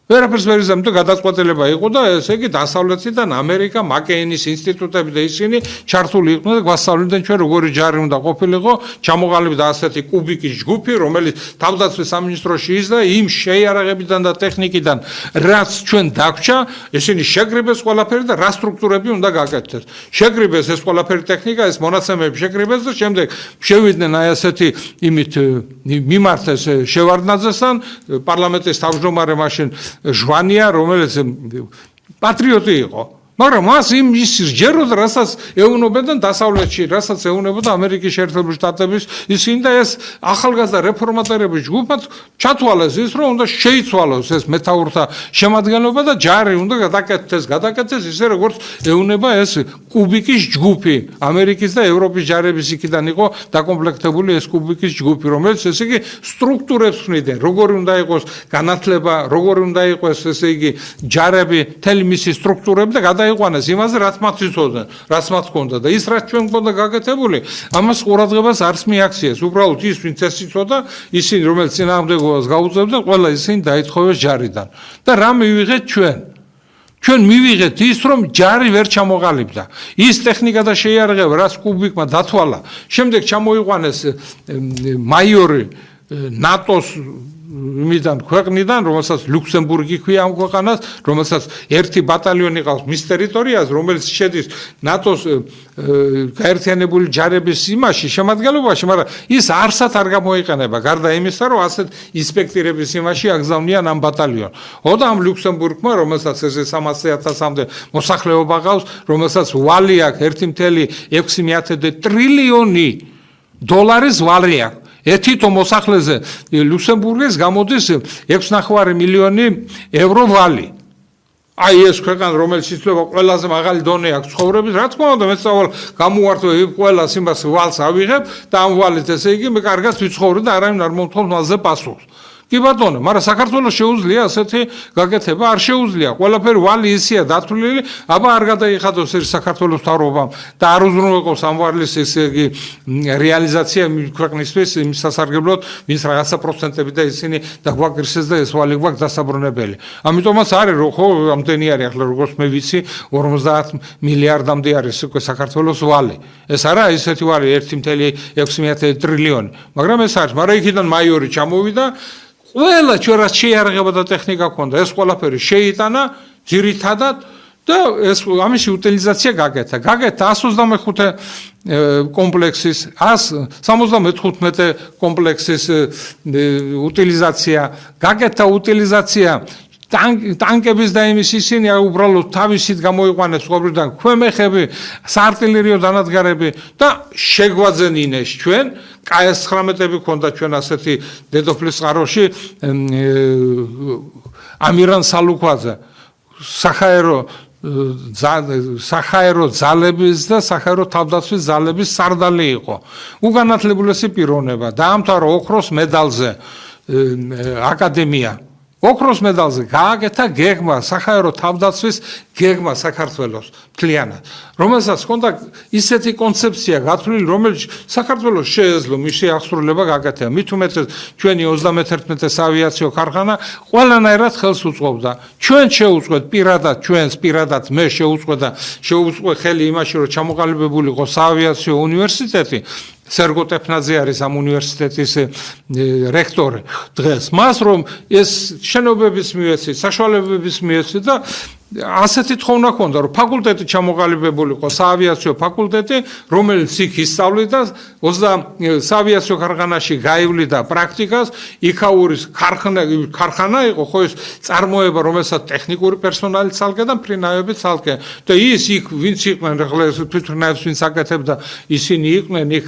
ვერაფერს ვერ იზამდა გადაწყვეტილება იყო და ესე იგი დასავლეთიდან ამერიკა მაკეინის ინსტიტუტები და ისინი ჩართული იყვნენ და გვასწავლდნენ ჩვენ როგორი ჯარი უნდა ყოფილიყო ჩამოყალიბდა ასეთი კუბიკის ჯგუფი რომელიც თავდაცვის სამინისტროში ის და იმ შეიარაღებიდან და ტექნიკიდან რაც ჩვენ დაგვრჩა ისინი შეგრიბეს ყველაფერი და რა სტრუქტურები უნდა გაკეთდეს შეგრიბეს ეს ყველაფერი ტექნიკა ეს მონაცემები შეგრიბეს და შემდეგ შევიდნენ აი ასეთი იმით მიმართეს შევარდნაძესთან პარლამენტის თავმჯდომარე მაშინ ჟვანია რომელიც პატრიოტი იყო მაგრამ მას ის ჯეროდა რასაც ეუბნებოდნენ დასავლეთში რასაც ეუბნებოდა ამერიკის შეერთებული შტატების ისინი და ეს ახალგაზრდა რეფორმატორების ჯგუფმა ჩათვალეს ის რომ უნდა შეიცვალოს ეს მეთაურთა შემადგენლობა და ჯარი უნდა გადაკეთდეს ისე როგორც ეუბნება ეს კუბიკის ჯგუფი ამერიკის და ევროპის ჯარების იქიდან იყო დაკომპლექტებული ეს კუბიკის ჯგუფი რომელიც ესე იგი სტრუქტურებს ხნიდნენ როგორი უნდა იყოს განათლება როგორი უნდა იყოს ესე იგი ჯარები თელი მისი სტრუქტურები და იყვანეს იმაზე რაც მათ იცოდნენ, რაც მათ ჰქონდა და ის რაც ჩვენ გვქონდა გაკეთებული, ამას ყურადღებას არც მიაქციეს. უბრალოდ ის ვინც ეს იცოდა, ისინი რომელიც წინააღმდეგობას გაუწევდნენ, ყველა ისინი დაითხოვეს ჯარიდან. და რა მივიღეთ ჩვენ? ჩვენ მივიღეთ ის რომ ჯარი ვერ ჩამოყალიბდა. ის ტექნიკა და შეიარაღება რაც კუბიკმა დათვალა, შემდეგ ჩამოიყვანეს მაიორი ნატოს იმიდან ქვეყნიდან, რომელსაც ლუქსემბურგი ქვია ამ ქვეყანას, რომელსაც ერთი ბატალიონი ყავს მის ტერიტორიაზე, რომელიც შედის ნატოს გაერთიანებული ჯარების იმაში შემადგენლობაში, მაგრამ ის არსად არ გამოიყენება, გარდა იმისა, რომ ასეთ ინსპექტირების იმაში აგზავნიან ამ ბატალიონს. ოდა ამ ლუქსემბურგმა, რომელსაც ესე 300,000-მდე მოსახლეობა ყავს, რომელსაც ვალი აქვს 1,6 ტრილიონი დოლარის ვალი აქვს. ეთითო მოსახლეზე ლუქსემბურგის გამოდის 6,5 მილიონი ევრო ვალი. აი ეს ქვეყანა რომელიც იცვლება ყველაზე მაღალი დონე აქვს ცხოვრების, რა თქმა უნდა მეცავალ გამოვართო ყველას იმას ვალს ავიღებ და ამ ვალით ესე იგი მე კარგად ვიცხოვრი და არავინ არ მომთხოვს მასზე პასუხს. კი ბატონო, მაგრამ საქართველოს შეუძლია ასეთი გაკეთება, არ შეუძლია. ყველაფერი ვალი ისია დათვლილი, აბა არ გადაიხადოს ეს საქართველოს მთავრობამ და არ უზრუნველყოს ამ ვალის ესე იგი რეალიზაცია ქვეყნისთვის იმ სასარგებლოდ, ვინც რაღაცა პროცენტები და ისინი დაგვაგრისეს და ეს ვალი გვაქვს დასაბრუნებელი. ამიტომაც არის რომ ხო ამდენი არის ახლა როგორც მე ვიცი 50 მილიარდამდე არის უკვე საქართველოს ვალი. ეს არა ისეთი ვალი 1,6 ტრილიონი, მაგრამ ეს არის, მაგრამ იქიდან მაიორი ჩამოვიდა ყველა ჩვენ რაც შეიარაღება და ტექნიკა ჰქონდა, ეს ყველაფერი შეიტანა ძირითადად და ეს ამისი უტილიზაცია გაკეთა. გაკეთა 125 კომპლექსის, 175 კომპლექსის უტილიზაცია, გაკეთა უტილიზაცია ტანკების და იმის ისინი უბრალოდ თავისით გამოიყვანეს ყოველდღე ქვემეხები, საარტილერიო დანადგარები და შეგვაძენინეს ჩვენ KS-19-ები ქონდა ჩვენ ასეთი დედოფლის წყაროში ამირან სალუქვაძე, სახაერო სახაერო ძალების და სახაერო თავდაცვის ძალების სარდალი იყო. უგანათლებულესი პიროვნება დაამთავრა ოქროს მედალზე აკადემია. ოქროს მედალზე გააკეთა გეგმა, სახაერო თავდაცვის გეგმა საქართველოს მთლიანად, რომელსაც ჰქონდა ისეთი კონცეფცია გათვლილი, რომელიც საქართველოს შეეძლო მისი აღსრულება გაკეთება. მით უმეტეს ჩვენი 31 ავიაციო ქარხანა ყველანაირად ხელს უწყობდა. ჩვენ შეუწყეთ პირადად მე შეუწყე ხელი იმაში, რომ ჩამოყალიბებულიყო საავიაციო უნივერსიტეტი. სერგო ტეფნაძე არის ამ უნივერსიტეტის რექტორი დღეს. მას რომ ეს შენობების მიეცი, საშუალებების მიეცი და ასეთი თხოვნა ჰქონდა, რომ ფაკულტეტი ჩამოყალიბებულიყო, საავიაციო ფაკულტეტი, რომელიც იქ ისწავლიდა, საავიაციო ქარხანაში გაივლიდა პრაქტიკას, იქაურის ქარხანა იყო, ხო ეს წარმოება, რომელსაც ტექნიკური პერსონალი ცალკე და მფრინავები ცალკე. და ის იქ ვინც იყვნენ, ახლა თვითმფრინავებს ვინც აკეთებდა, ისინი იყვნენ იქ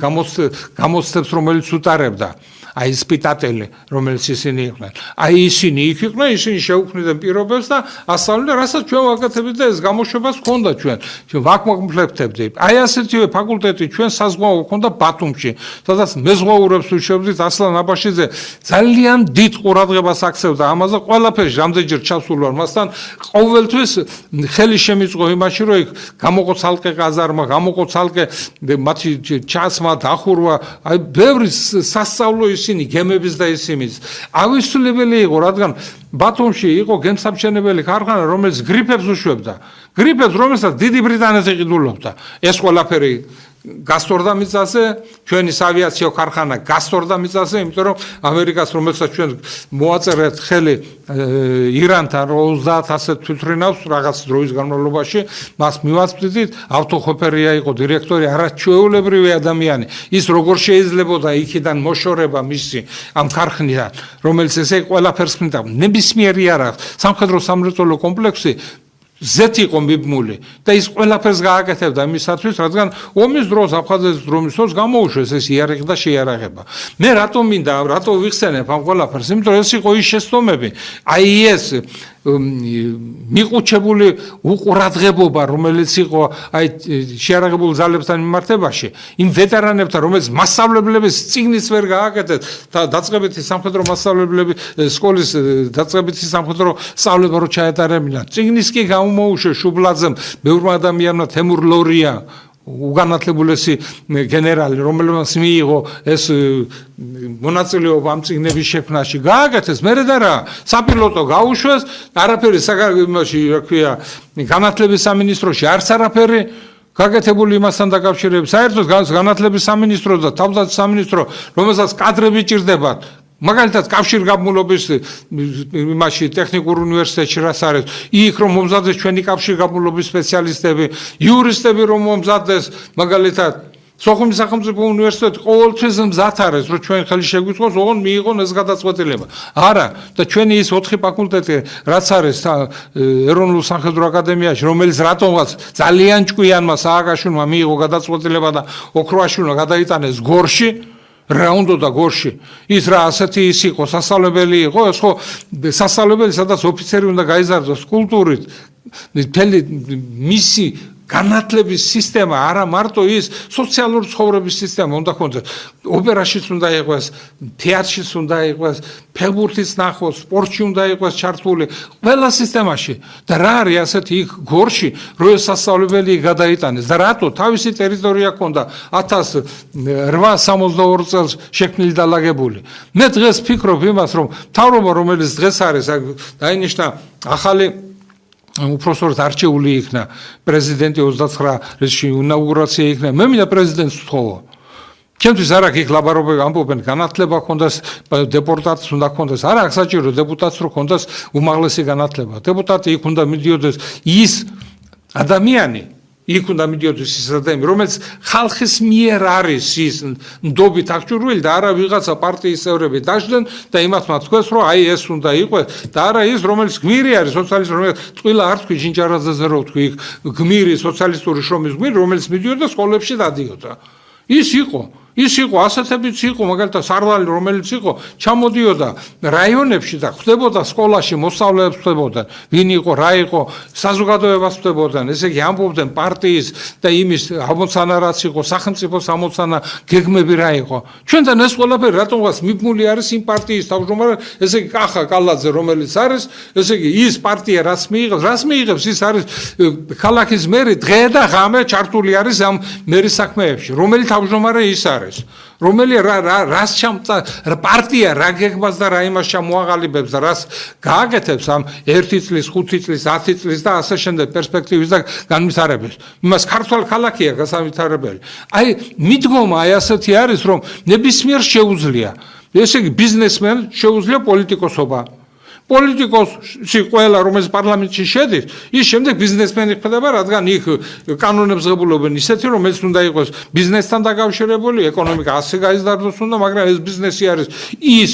გამოცდებს, რომელიც უტარებდა. აი სპიტატელი, რომელიც ისინი იყვნენ. აი ისინი იქ იყვნენ, ისინი შეუქმნიდნენ პირობებს და ასწავლდნენ, რასაც ჩვენ ვაკეთებდით და ეს გამოშვებას ჰქონდა ჩვენ. ჩვენ ვაკმაყოფლებდებდით. აი ასეთივე ფაკულტეტი ჩვენ საზღვაო ჰქონდა ბათუმში, სადაც მეზღვაურებს ვიშვებდით. ასლან აბაშიძე ძალიან დიდ ყურადღებას აქცევდა ამაზე, ყველაფერში რამდენჯერ ჩასულ ვარ მასთან, ყოველთვის ხელი შემიწყო იმაში, რომ იქ გამოყო ცალკე ყაზარმა, გამოყო ცალკე მათი ჩასმა, დახურვა, აი ბევრი სასწავლო ისინი გემების და ისიმის ავისულებელი იყო, რადგან ბათუმში იყო გემსამშენებელი ქარხანა, რომელიც გრიფებს უშვებდა. გრიფებს, რომელსაც დიდი ბრიტანეთი ყიდულობდა. ეს ყველაფერი გასწორდა მიწაზე, ჩვენი ავიაციო ქარხანა გასწორდა მიწაზე, იმიტომ რომ ამერიკას, რომელსაც ჩვენ მოაწერეთ ხელი ირანთან 30 ასეთ თვითმფრინავს რაღაც დროის განმავლობაში, მას მივაწვდით, ავტოხოფერია იყო დირექტორი, არაჩვეულებრივი ადამიანი. ის როგორ შეიძლებოდა იქიდან მოშორება მისი ამ ქარხნიდან, რომელიც ესე ყველაფერს ქმნიდა. ნებისმიერი არ აქვს სამხედრო სამრეწველო კომპლექსი ზეთ იყო მიბმული და ის ყველაფერს გააკეთებდა იმისათვის, რადგან ომის დროს, აფხაზეთის ომის დროს გამოუშვეს ეს იარაღი და შეიარაღება. მე რატომ მინდა, რატო ვიხსენებ ამ ყველაფერს? იმიტომ რომ ეს იყო ის შეცდომები, აი ეს მიყუჩებული უყურადღებობა, რომელიც იყო აი შეიარაღებულ ძალებთან მიმართებაში, იმ ვეტერანებთან, რომელიც მასწავლებლების წიგნიც ვერ გააკეთეთ და დაწყებითი სამხედრო მასწავლებლები სკოლის დაწყებითი სამხედრო სწავლება რო ჩაეტარებინათ. წიგნის კი მოუშვე შუბლაძემ, ბევრმა ადამიანმა თემურ ლორია, უგანათლებულესი გენერალი, რომელმაც მიიღო ეს მონაწილეობა ამ წიგნების შექმნაში, გააკეთეს, მერე და რა, საპილოტო გაუშვეს, არაფერი საკუთრებაში, რა ქვია, განათლების სამინისტროში არც არაფერი გაკეთებული იმასთან დაკავშირებით. საერთოდ განათლების სამინისტრო და თავდაცვის სამინისტრო, რომელსაც კადრები ჭირდებათ, მაგალითად კავშირგაბმულობის იმაში ტექნიკურ უნივერსიტეტში რაც არის, იქ რომ მომზადდეს ჩვენი კავშირგაბმულობის სპეციალისტები, იურისტები რომ მომზადდეს, მაგალითად სოხუმის სახელმწიფო უნივერსიტეტი ყოველთვის მზად არის, რომ ჩვენ ხელი შეგვიწყოს, ოღონდ მიიღონ ეს გადაწყვეტილება. არა, და ჩვენი ის 4 ფაკულტეტი რაც არის ეროვნულ სამხედრო აკადემიაში, რომელიც რატომღაც ძალიან ჭკვიანმა სააკაშვილმა მიიღო გადაწყვეტილება და ოქროაშვილმა გადაიტანეს გორში, რა უნდა და გორში. ის რა ასეთი ის იყო, სასწავლებელი იყო, ეს ხო სასწავლებელი, სადაც ოფიცერი უნდა გაიზარდოს კულტურით, მთელი მისი განათლების სისტემა, არა მარტო ის სოციალური ცხოვრების სისტემა უნდა ჰქონდეს. ოპერაშიც უნდა იყოს, თეატრშიც უნდა იყოს, ფეხბურთის ნახოს, სპორტში უნდა იყოს ჩართული, ყველა სისტემაში. და რა არის ასეთი იქ გორში, რომ ეს სასწავლებელი გადაიტანეს და რატო თავისი ტერიტორია ჰქონდა 1862 წელს შექმნილი და ლაგებული. მე დღეს ფიქრობ იმას, რომ მთავრობა, რომელიც დღეს არის, დაინიშნა ახალი უпроსორად არჩეული იქნა პრეზიდენტი 29-ში ინაუგურაცია იქნა. მე მინდა პრეზიდენტს ვთხოვო. ჩემთვის არ აქვს იქ ლაბარობები ამბობენ, განათლება ჰქონდეს, დეპუტატს უნდა ჰქონდეს. არ აქვს საჭირო დეპუტატს რო ჰქონდეს უმაღლესი განათლება. დეპუტატი იქ უნდა მიდიოდეს ის ადამიანი, იქ უნდა მიდიოდეს ის ადამიანი, რომელიც ხალხის მიერ არის ის ნდობით აღჭურვილი და არა ვიღაცა პარტიის წევრები დაждდნენ და იმათ თქვეს, რომ აი ეს უნდა იყოს და არა ის, რომელიც გმირი არის, სოციალისტი, რომელიც წვილა არ თქვი ჯინჯარაძეზე რო თქვი, გმირი, სოციალისტური შრომის გმირი, რომელიც მიდიოდა სკოლებში დადიოდა. ის იყო ის იყო ასეთებიც იყო მაგალითად სარვალი რომელიც იყო ჩამოდიოდა რაიონებში და ხდებოდა სკოლაში მოსწავლეებს ხდებოდა ვინ იყო რა იყო საზოგადოებას ხდებოდნენ ესე იგი ამბობდნენ პარტიის და იმის ამოცანა რაც იყო სახელმწიფოს ამოცანა გეგმები რა იყო ჩვენთან ეს ყველაფერი რატომღაც მიბმული არის იმ პარტიის თავმჯდომარე ესე იგი კახა კალაძე რომელიც არის ესე იგი ის პარტია რაც მიიღებს ის არის ქალაქის მერი დღე და ღამე ჩართული არის ამ მერის საქმეებში რომელი თავმჯდომარე ის არის რომელი რას პარტია რა გეგმას და რა იმას ჩამოაყალიბებს და რას გააკეთებს ამ 1 წლის 5 წლის 10 წლის და ასე შემდეგ პერსპექტივის და განვითარების იმას ქართულ ქალაქია გასავითარებელი აი მიდგომა აი ასეთი არის რომ ნებისმიერ შეუძლია ესე იგი ბიზნესმენ შეუძლია პოლიტიკოსობა პოლიტიკოსი ყველა რომელიც პარლამენტში შედის ის შემდეგ ბიზნესმენი ხდება რადგან იქ კანონებს ღებულობენ ისეთი რომელიც უნდა იყოს ბიზნესთან დაკავშირებული ეკონომიკა ასე გაიზარდოს უნდა მაგრამ ეს ბიზნესი არის ის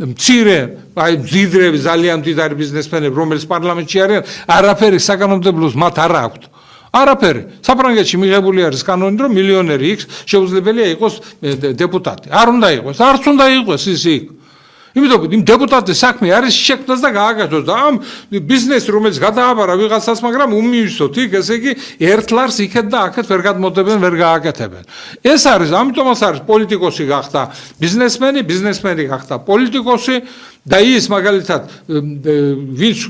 მცირე აი მძიდრები ძალიან მდიდარი ბიზნესმენები რომელიც პარლამენტში არიან არაფერი საკანონმდებლოს მათ არ აქვთ არაფერი საფრანგეთში მიღებული არის კანონი რომ მილიონერი X შეუძლებელია იყოს დეპუტატი არ უნდა იყოს არც უნდა იყოს ის იქ იმიტომ იმ დეპუტატის საქმე არის შექმნას და გააკეთოს და ამ ბიზნესი რომელიც გადააბარა ვიღაცას მაგრამ უმივისოთ იქ ესე იგი ერთ ლარს იქეთ და აქეთ ვერ გადმოდებენ ვერ გააკეთებენ ეს არის ამიტომაც არის პოლიტიკოსი გახდა ბიზნესმენი გახდა პოლიტიკოსი და ის მაგალითად ვინც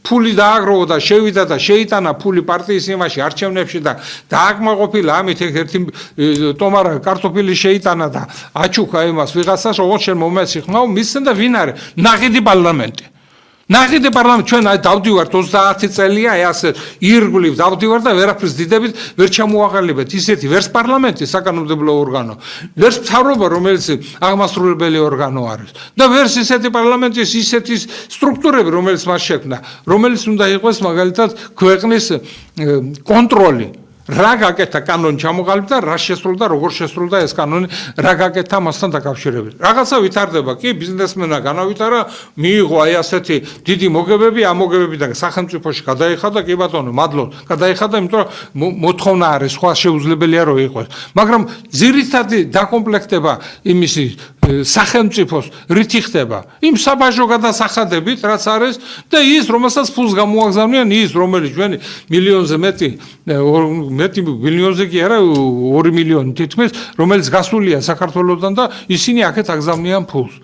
ფული დააგროვა და შევიდა და შეიტანა ფული პარტიის იმაში არჩევნებში და დააკმაყოფილა ამით ერთი ტომარა კარტოფილი შეიტანა და აჩუქა იმას ვიღაცას როგორც შენ მომეცი ხმაო მისცენ და ვინ არის ნახიდი პარლამენტი ნახიდი პარლამენტი ჩვენ აი დავდივართ 30 წელია აი ასე ირგვლივ დავდივართ და ვერაფერს დიდებით ვერ ჩამოაყალიბეთ ისეთი ვერს პარლამენტი საკანონმდებლო ორგანო ვერს მთავრობა რომელიც აღმასრულებელი ორგანო არის და ვერს ისეთი პარლამენტის ისეთი სტრუქტურები რომელიც მას შექმნა რომელიც უნდა იყოს მაგალითად ქვეყნის კონტროლი რა გაკეთა კანონი ჩამოყალიბდა რა შესრულდა როგორ შესრულდა ეს კანონი რა გაკეთა მასთან დაკავშირებით რაღაცა ვითარდება კი ბიზნესმენმა განავითარა მიიღო აი ასეთი დიდი მოგებები ამ მოგებებიდან სახელმწიფოში გადაიხადა კი ბატონო მადლობთ გადაიხადა იმიტომ რომ მოთხოვნა არის სხვა შეუძლებელია რომ იყოს მაგრამ ძირითადი დაკომპლექტება იმისი სახელმწიფოს რითი ხდება იმ საბაჟო გადასახადებით რაც არის და ის რომელსაც ფულს გამოაგზავნიან ის რომელიც ჩვენი მილიონზე მეტი მილიონზე კი არა 2 მილიონი თითქმის რომელიც გასულია საქართველოსთან და ისინი აქეთ აგზავნიან ფულს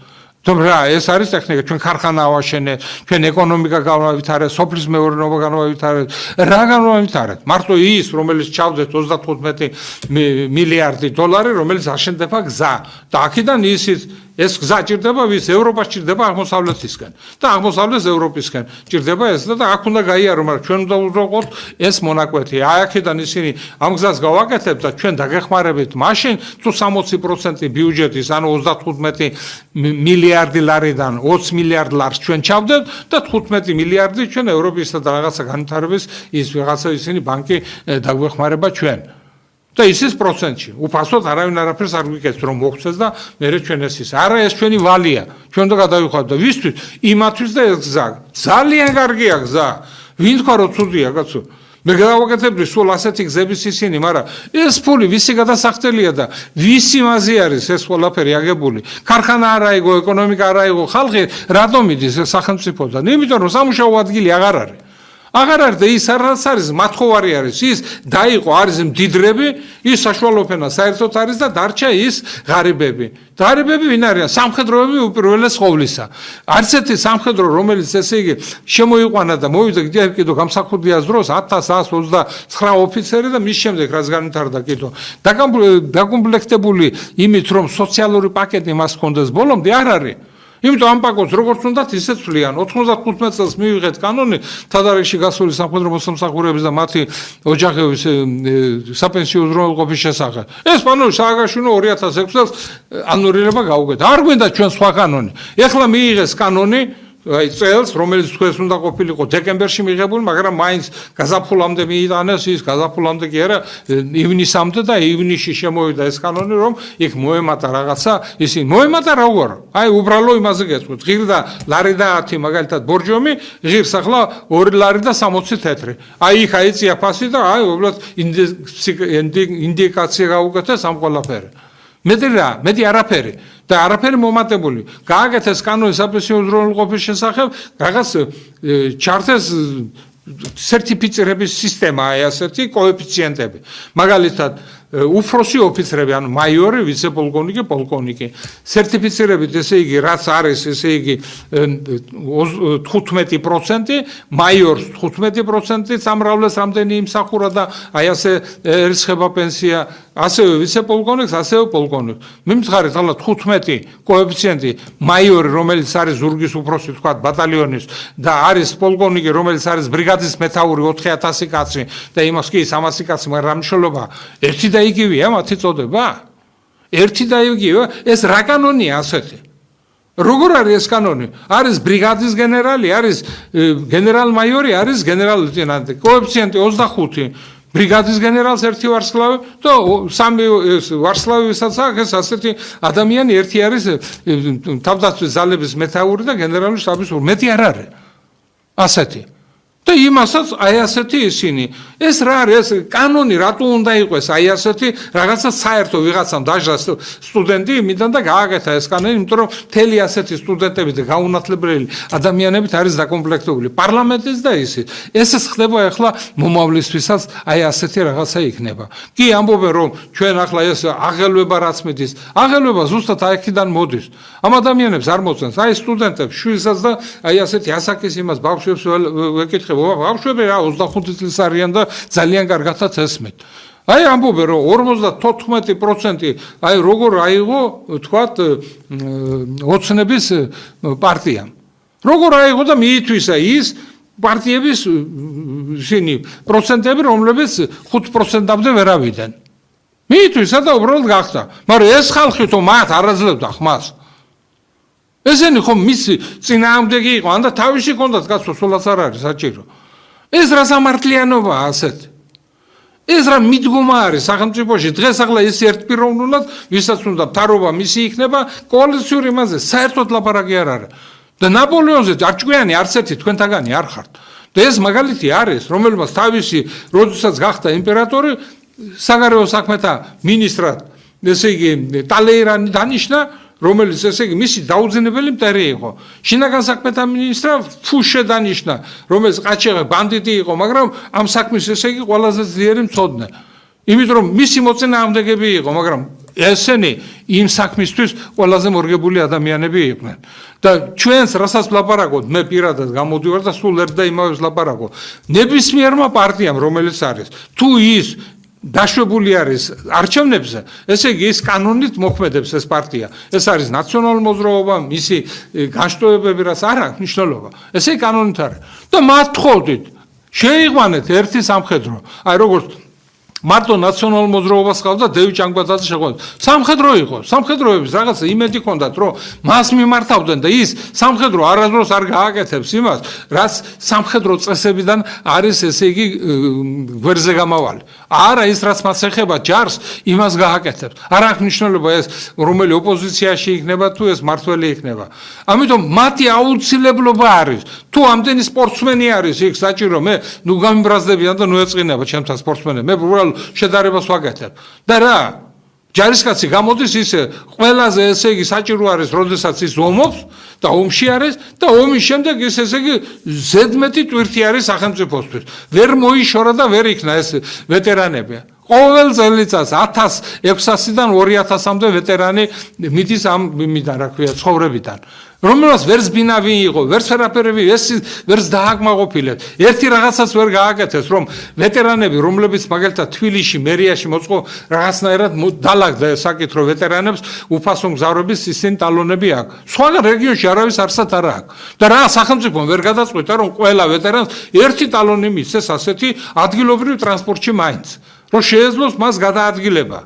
რა ეს არის ტექნიკა ჩვენ ქარხანა ავაშენეთ ჩვენ ეკონომიკა განავითარეთ სოფლის მეურნეობა განავითარეთ რა განავითარეთ მარტო ის რომელიც ჩავდეთ 35 მილიარდი დოლარი რომელიც აშენდება გზა და აქედან ისიც ეს გზა ჭირდება ვის ევროპას ჭირდება აღმოსავლეთისკენ და აღმოსავლეთ ევროპისკენ ჭირდება ეს და აქ უნდა გაიარო მაგრამ ჩვენ უნდა უზრუნოთ ეს მონაკვეთი აქედან ისინი ამ გზას გავაკეთებთ და ჩვენ დაგეხმარებით მაშინ თუ 60% ბიუჯეტის ანუ 35 მილიარდი ლარიდან 20 მილიარდ ლარს ჩვენ ჩავდეთ და 15 მილიარდი ჩვენ ევროპისა და რაღაცა განვითარების ის ვიღაცა ისინი ბანკი დაგვეხმარება ჩვენ და ისის პროცენტში უფასოდ არავინ არაფერს არ გვიკეთებს რომ მოხდეს და მე ჩვენ ეს ის არა ეს ჩვენი ვალია ჩვენ და გადავიხვალთ და ვისთვის იმათვის და ეს გზა ძალიან კარგია გზა ვინ თქვა რომ ცუდია კაცო მე გავაკეთებდი სულ ასეთი გზების ისინი მაგრამ ეს ფული ვისი გადასახდელია და ვისი მაზი არის ეს ყველაფერი აგებული ქარხანა არ აიგო ეკონომიკა არ აიგო ხალხი რატომ იდის სახელმწიფოდან იმიტომ რომ სამუშაო ადგილი აღარ არის აღარ არის და ის რაც არის მათხოვარი არის ის დაიყო არის მდიდრები ის საშუალო ფენა საერთოდ არის და დარჩა ის ღარიბები ღარიბები ვინ არიან სამხედროები უპირველეს ყოვლისა არც ერთი სამხედრო რომელიც ესე იგი შემოიყვანა და მოვიდა კიდევ გამსახურდიას დროს 1129 ოფიცერი და მის შემდეგ რაც განვითარდა კიდო დაკომპლექტებული იმით რომ სოციალური პაკეტი მას ჰქონდეს ბოლომდე არ არის იმიტომ ამ პაკეტს როგორც უნდათ ისეც ვლიან 95 წელს მივიღეთ კანონი თადარიგში გასული სამხედრო მოსამსახურეების და მათი ოჯახების საპენსიო უზრუნველყოფის შესახებ ეს კანონი სააგაშინო 2006 წელს ანულირება გაუგეთ არ გვინდა ჩვენ სხვა კანონი ეხლა მიიღეს კანონი აი წელს რომელიც თქვენს უნდა ყოფილიყო დეკემბერში მიღებული მაგრამ მაინც გაზაფხულამდე მიიტანეს ის გაზაფხულამდე კი არა ივნისამდე და ივნისში შემოვიდა ეს კანონი რომ იქ მოემატა რაღაცა ისინი მოემატა როგორ აი უბრალო იმაზე გეტყვით ღირდა ლარი და 10 მაგალითად ბორჯომი ღირს ახლა 2 ლარი და 60 თეთრი აი იქ აიწია ფასი და აი უბრალოდ ინდიკაცია გაუკეთეს ამ ყველაფერი მეტი არაფერი და არაფერი მომატებული. გააკეთეს კანონი საპენსიო უზრუნველყოფის შესახებ, რაღაც ჩართეს სერტიფიცირების სისტემა, ასეთი კოეფიციენტები. მაგალითად, უფროსი ოფიცრები, ანუ მაიორი, ვიცე-პოლკოვნიკი, პოლკოვნიკი, სერტიფიცირებით, ესე იგი, რაც არის, ესე იგი 15%, მაიორს 15%, სამრავლეს რამდენი იმსახურა და აი ასე ერისხება პენსია, ასევე ვიცე-პოლკოვნიკს, ასევე პოლკოვნიკს. მიმცხარეთ, ახლა 15 კოეფიციენტი მაიორი, რომელიც არის ზურგის უფროსი, თქვა, ბატალიონის და არის პოლკოვნიკი, რომელიც არის ბრიგადის მეთაური 4000 კაცი და იმას კი 300 კაცი, მაგრამ მნიშვნელობა ერთი და იგივეა მათი წოდება? ერთი და იგივეა? ეს რა კანონია ასეთი? როგორ არის ეს კანონი? არის ბრიგადის გენერალი, არის გენერალ-მაიორი, არის გენერალ-ლეიტენანტი. კოეფიციენტი 25, ბრიგადის გენერალს ერთი ვარსკვლავი და სამი ვარსკვლავი ვისაც აქვს, ეს ასეთი ადამიანი ერთი არის თავდაცვის ძალების მეთაური და გენერალური შტაბის მეტი არ არის. ასეთი. და იმასაც აი ასეთი ისინი ეს რა არის კანონი რატო უნდა იყოს აი ასეთი რაღაცა საერთო ვიღაცამ დაჟა სტუდენტი იმიდან და გააკეთა ეს კანონი იმიტომ რომ მთელი ასეთი სტუდენტები და გაუნათლებელი ადამიანებით არის დაკომპლექტებული პარლამენტის და ისიც ეს ხდება ახლა მომავლისთვისაც აი ასეთი რაღაცა იქნება კი ამბობენ რომ ჩვენ ახლა ეს აღელვება რაც მიდის აღელვება ზუსტად აქედან მოდის ამ ადამიანებს არ მოწონს აი სტუდენტებს შვილსაც და აი ასეთი ასაკის იმას ბავშვებს ვეკითხე ბავშვები რა 25 წლის არიან და ძალიან კარგადაც ესმით. აი ამბობენ რომ 54% აი როგორ აიღო თქვათ ოცნების პარტიამ. როგორ აიღო და მიითვისა ის პარტიების ისინი პროცენტები რომლებიც 5%-ამდე ვერ ავიდნენ. მიითვისა და უბრალოდ გახდა. მაგრამ ეს ხალხი თო მათ არ აძლევდა ხმას. ესენი ხომ მისი წინააღმდეგი იყო, ან და თავისი კონდათ კაცო სულაც არ არის საჭირო. ეს რა სამართლიანობაა ასეთი. ეს რა მიდგომა არის სახელმწიფოში დღეს ახლა ეს ერთპიროვნულად, ვისაც უნდა მთავრობა მისი იქნება, კოალიციური მასზე საერთოდ ლაპარაკი არ არის. და ნაპოლეონზე არჩკვიანი არც ერთი თქვენთაგანი არ ხართ. და ეს მაგალითი არის, რომელმაც თავისი როდესაც გახდა იმპერატორი, საგარეო საქმეთა მინისტრად, ესე იგი ტალეირანი დანიშნა რომელიც ესე იგი მისი დაუძინებელი მტერი იყო. შინაგან საქმეთა მინისტრა ფუშე დანიშნა, რომელიც ყაჩაღი ბანდიტი იყო, მაგრამ ამ საქმის ესე იგი ყველაზე ძლიერი მწოდნე. იმიტომ რომ მისი მოწინააღმდეგები იყო, მაგრამ ესენი იმ საქმისთვის ყველაზე მორგებული ადამიანები იყვნენ. და ჩვენს რასაც ლაპარაკობთ, მე პირადად გამოდივარ და სულ ერთ და იმავეს ლაპარაკობ. ნებისმიერმა პარტიამ, რომელიც არის, თუ ის დაშვებული არის არჩევნებზე, ესე იგი ის კანონით მოქმედებს ეს პარტია. ეს არის ნაციონალური მოძრაობა, მისი განშტოებები რაც არ აქვს მნიშვნელობა. ესე კანონით არის. და მათ თხოვდით, შეიყვანეთ ერთი სამხედრო. აი როგორც მარტო ნაციონალურ მოძრაობას ყავდა დევი ჭანგვაძე შეყვანეთ. სამხედრო იყო. სამხედროების რაღაცა იმედი ჰქონდათ, რომ მას მიმართავდნენ და ის სამხედრო არასდროს არ გააკეთებს იმას, რაც სამხედრო წესებიდან არის ესე იგი გვერდზე გამავალი. არა ის რაც მას ეხება ჯარს, იმას გააკეთებს. არ აქვს მნიშვნელობა ეს რომელი ოპოზიციაში იქნება თუ ეს მართველი იქნება. ამიტომ მათი აუცილებლობა არის. თუ ამდენი სპორტსმენი არის იქ საჭირო მე ნუ გამიბრაზდებიან და ნუ ეწყინება ჩემთან სპორტსმენები. მე უბრალოდ შედარებას ვაკეთებ. და რა? ჯარისკაცი გამოდის ისე ყველაზე ესე იგი საჭირო არის, როდესაც ის ომობს და ომში არის და ომის შემდეგ ის ესე იგი ზედმეტი ტვირთი არის სახელმწიფოსთვის. ვერ მოიშორა და ვერ იქნა ეს ვეტერანები. ყოველ წელიწადს 1600-დან 2000-მდე ვეტერანი მიდის ამ იმიდან, რა ქვია, ცხოვრებიდან. რომელსაც ვერც ბინავი იყო, ვერც ვერაფერი ვერც დააკმაყოფილეთ. ერთი რაღაცას ვერ გააკეთეს, რომ ვეტერანები, რომლებიც მაგალითად თბილისში, მერიაში მოწყო რაღაცნაირად დალაგდა საკითხი, რომ ვეტერანებს უფასო მგზავრობის ისინი ტალონები აქვს. სხვა რეგიონში არავის არსად არ აქვს. და რა სახელმწიფომ ვერ გადაწყვიტა, რომ ყველა ვეტერანს ერთი ტალონი მისცეს ასეთი ადგილობრივ ტრანსპორტში მაინც. რომ შეეძლოს მას გადაადგილება.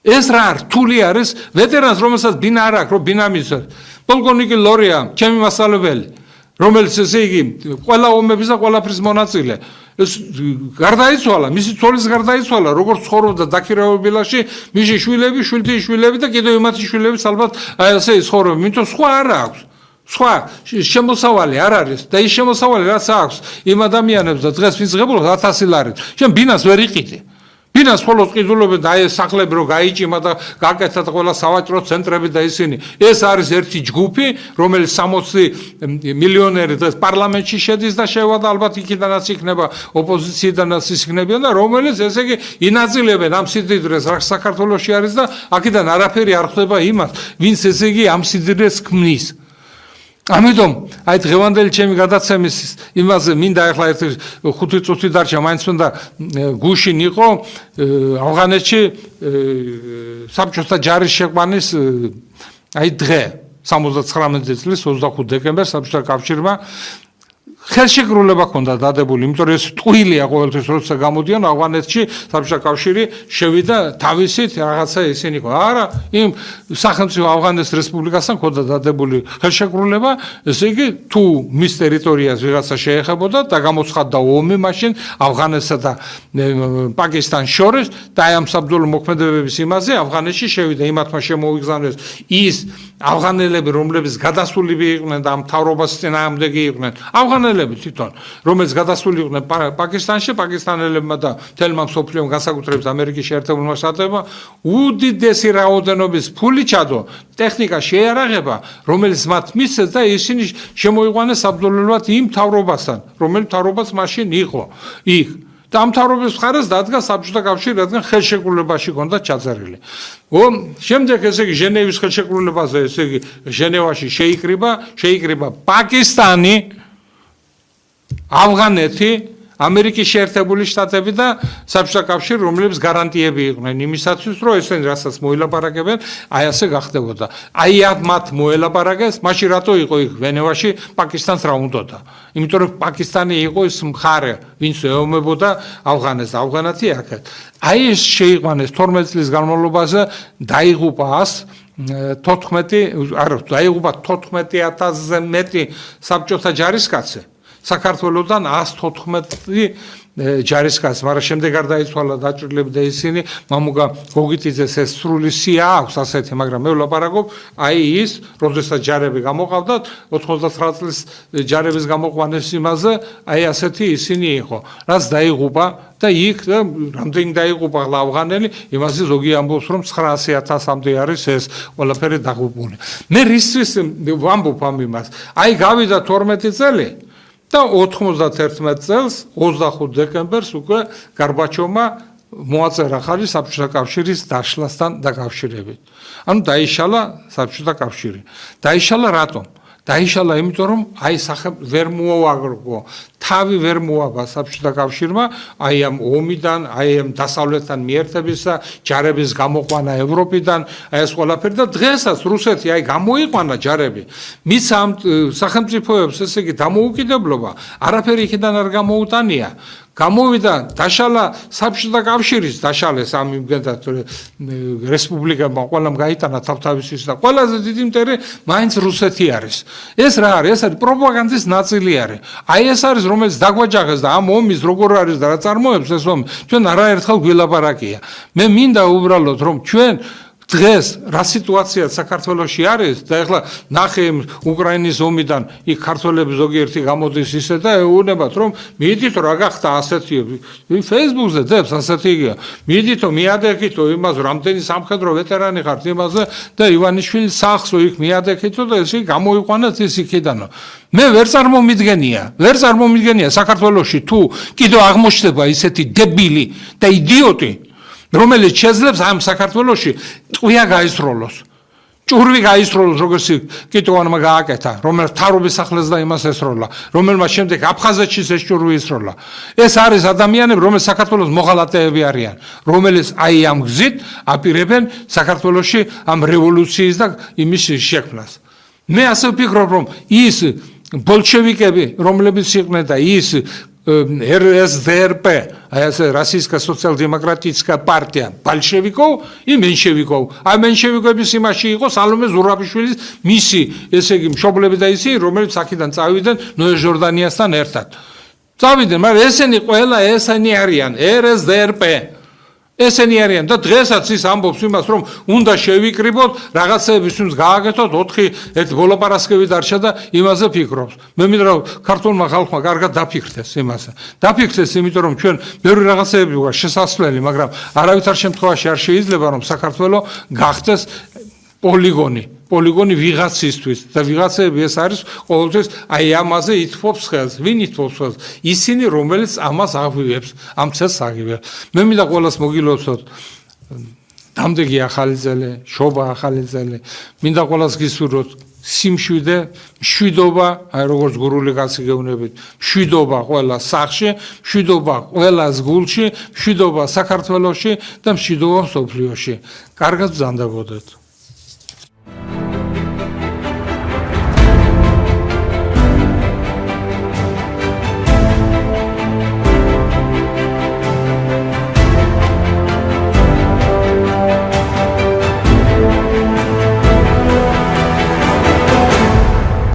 ეს რა რთული არის ვეტერანს რომელსაც ბინა არ აქვს, რომ ბინა მისცეს. პოლკოვნიკი ლორია, ჩემი მასწავლებელი, რომელიც ესე იგი ყველა ომების და ყველაფრის მონაწილე. ეს გარდაიცვალა, მისი ცოლის გარდაიცვალა, როგორც ცხოვრობდა დაქირავებილაში, მისი შვილები, შვილთის შვილები და კიდევ იმათი შვილებიც ალბათ ასე ცხოვრობენ, იმიტომ სხვა არ აქვს. სხვა შემოსავალი არ არის და ის შემოსავალი რაც აქვს იმ ადამიანებს და დღეს ვიძღებულობ 1000 ლარით. შენ ბინას ვერ იყიდი. ფინანს ხოლოს ყიდულობენ და ეს სახლები რო გაიჭიმა და გაკეთდა ყველა სავაჭრო ცენტრები და ისინი. ეს არის ერთი ჯგუფი, რომელიც 60 მილიონერი დღეს პარლამენტში შედის და შევა და ალბათ იქიდანაც იქნება ოპოზიციიდანაც იქნებიან და რომელიც ესე იგი ინაწილებენ ამ სიდიდრეს რა საქართველოში არის და აქედან არაფერი არ ხდება იმას, ვინც ესე იგი ამ სიდიდრეს ქმნის. ამიტომ აი დღევანდელი ჩემი გადაცემის იმაზე მინდა ახლა ერთი 5 წუთი დარჩა მაინც უნდა გუშინ იყო ავღანეთში საბჭოთა ჯარის შეყვანის აი დღე 79 წლის 25 დეკემბერს საბჭოთა კავშირმა ხელშეკრულება ჰქონდა დადებული, იმიტომ რომ ეს ტყუილია ყოველთვის როცა გამოდიან ავღანეთში საბჭოთა კავშირი შევიდა თავისით რაღაცა ისინი ხო არა იმ სახელმწიფო ავღანეთის რესპუბლიკასთან ჰქონდა დადებული ხელშეკრულება, ესე იგი თუ მის ტერიტორიას ვიღაცა შეეხებოდა და გამოცხადდა ომი მაშინ ავღანეთსა და პაკისტანს შორის და აი ამ საბრძოლო მოქმედებების იმაზე ავღანეთში შევიდა იმათმა შემოიგზავნეს ის ავღანელები რომლებიც გადასულები იყვნენ და მთავრობას წინააღმდეგი იყვნენ ავღანელები თვითონ რომელიც გადასული იყვნენ პაკისტანში პაკისტანელებმა და თელმა მსოფლიომ განსაკუთრებით ამერიკის შეერთებულმა შტატებმა უდიდესი რაოდენობის ფული ჩადო ტექნიკა შეიარაღება რომელიც მათ მისცეს და ისინი შემოიყვანეს საბრძოლველად იმ მთავრობასთან რომელიც მთავრობაც მაშინ იყო იქ და ამ მთავრობის მხარეს დადგა საბჭოთა კავშირი, რადგან ხელშეკრულებაში ჰქონდა ჩაწერილი. შემდეგ ესე იგი ჟენევის ხელშეკრულებაზე ესე იგი ჟენევაში შეიკრიბა პაკისტანი, ავღანეთი, ამერიკის შეერთებული შტატები და საბჭოთა კავშირი, რომლებიც გარანტიები იყვნენ იმისათვის, რომ ესენი რასაც მოელაპარაკებენ, აი ასე გახდებოდა. აი მათ მოელაპარაკეს, მაშინ რატო იყო იქ ჟენევაში პაკისტანს რა უნდოდა? იმიტომ რომ პაკისტანი იყო ის მხარე, ვინც ეომებოდა ავღანეთს, ავღანეთი აქეთ. აი ეს შეიყვანეს 12 წლის განმავლობაში დაიღუპა 14,000-ზე მეტი საბჭოთა ჯარისკაცი. საქართველოსთან 114 ჯარისკაცი, მაგრამ შემდეგ არ დაიცვალა დაჭრილები და ისინი მამუკა გოგიტიძეს ეს სრული სია აქვს ასეთი, მაგრამ მე ვლაპარაკობ აი ის, როდესაც ჯარები გამოყავდათ 99 წლის ჯარების გამოყვანის იმაზე, აი ასეთი ისინი იყო, რაც დაიღუპა და იქ რამდენი დაიღუპა ავღანელი, იმაზე ზოგი ამბობს რომ 900,000-მდე არის ეს ყველაფერი დაღუპული. მე რისთვის ვამბობ ამ იმას? აი გავიდა 12 წელი და 91 წელს 25 დეკემბერს უკვე გარბაჩოვმა მოაწერა ხალი საბჭოთა კავშირის დაშლასთან დაკავშირებით. ანუ დაიშალა საბჭოთა კავშირი. დაიშალა რატომ? დაიშალა იმიტომ რომ აი ვერ მოუაგრო თავი ვერ მოაბა საბჭოთა კავშირმა აი ამ ომიდან, აი ამ დასავლეთთან მიერთებისა, ჯარების გამოყვანა ევროპიდან, აი ეს ყველაფერი და დღესაც რუსეთი აი გამოიყვანა ჯარები. მის ამ სახელმწიფოებს ესე იგი დამოუკიდებლობა არაფერი იქიდან არ გამოუტანია. გამოვიდა დაშალა საბჭოთა კავშირის დაშალეს ამ იმგენად რესპუბლიკებმა ყველამ გაიტანა თავთავისის და ყველაზე დიდი მტერი მაინც რუსეთი არის. ეს რა არის? ეს არის პროპაგანდის ნაწილი არის. აი ეს არის რომელიც დაგვაჯაღეს და ამ ომის როგორ არის და რა წარმოებს ეს ომი ჩვენ არაერთხელ გვილაპარაკია. მე მინდა უბრალოდ რომ ჩვენ დღეს რა სიტუაცია საქართველოში არის და ეხლა ნახე უკრაინის ომიდან იქ ქართველები ზოგიერთი გამოდის ისე და ეუბნებათ რომ მიდით რა გახდა ასეთი Facebook-ზე დებს ასეთია მიდითო მიადექითო იმას რამდენი სამხედრო ვეტერანი ხართ იმაზე და ივანიშვილის სახლს იქ მიადექითო და ესე გამოიყვანეთ ის იქიდანო მე ვერ წარმომიდგენია საქართველოში თუ კიდევ აღმოჩნდება ისეთი დებილი და იდიოტი რომელიც შეძლებს ამ საქართველოში ტყვია გაისროლოს. ჭურვი გაისროლოს, როგორც კიტოვანმა გააკეთა, რომელიც თავრობის სახლს და იმას ესროლა, რომელმაც შემდეგ აფხაზეთში ეს ჭურვი ისროლა. ეს არის ადამიანები, რომელიც საქართველოს მოღალატეები არიან, რომელიც აი ამ გზით აპირებენ საქართველოში ამ რევოლუციის და იმის შექმნას. მე ასე ვფიქრობ, რომ ის ბოლშევიკები, რომლებიც იყვნენ და ის РСДРП, а это Российская социал-демократическая партия большевиков и меньшевиков. А меньшевикების იმაში იყო სალომე ზურაბიშვილის მისი, ესე იგი, მშობლები და ისინი, რომლებიც აქედან წავიდნენ ნოე ჟორდანიასთან ერთად. წავიდნენ, მაგრამ ესენი ყველა ესენი არიან РСДРП. ესენი არიან და დღესაც ის ამბობს იმას, რომ უნდა შევიკრიბოთ, რაღაცეების უნდა გააკეთოთ, 4 ერთ ბოლოპარასკევი დარჩა და იმაზე ფიქრობს. მე მინდა რომ ქართულმა ხალხმა კარგად დაფიქრდეს იმაზე. დაფიქრდეს, იმიტომ რომ ჩვენ ბევრი რაღაცეები გვაქვს შესაძლებელი, მაგრამ არავითარ შემთხვევაში არ შეიძლება რომ საქართველოს გახდეს პოლიგონი ვიღაცისთვის და ვიღაცები ეს არის ყოველთვის აი ამაზე ითფობს ხელს. ვინ ითფობს ხელს? ისინი, რომელიც ამას აღვივებს, ამ ცელს აღივებს. მე მინდა ყველას მოგილოცოთ დამდეგი ახალი წელი, შობა ახალი წელი. მინდა ყველას გისურვოთ სიმშვიდე, მშვიდობა, აი როგორც გურული კაცი გეუბნებით, მშვიდობა ყველა სახში, მშვიდობა ყველას გულში, მშვიდობა საქართველოში და მშვიდობა მსოფლიოში. კარგად ბრძანდებოდეთ.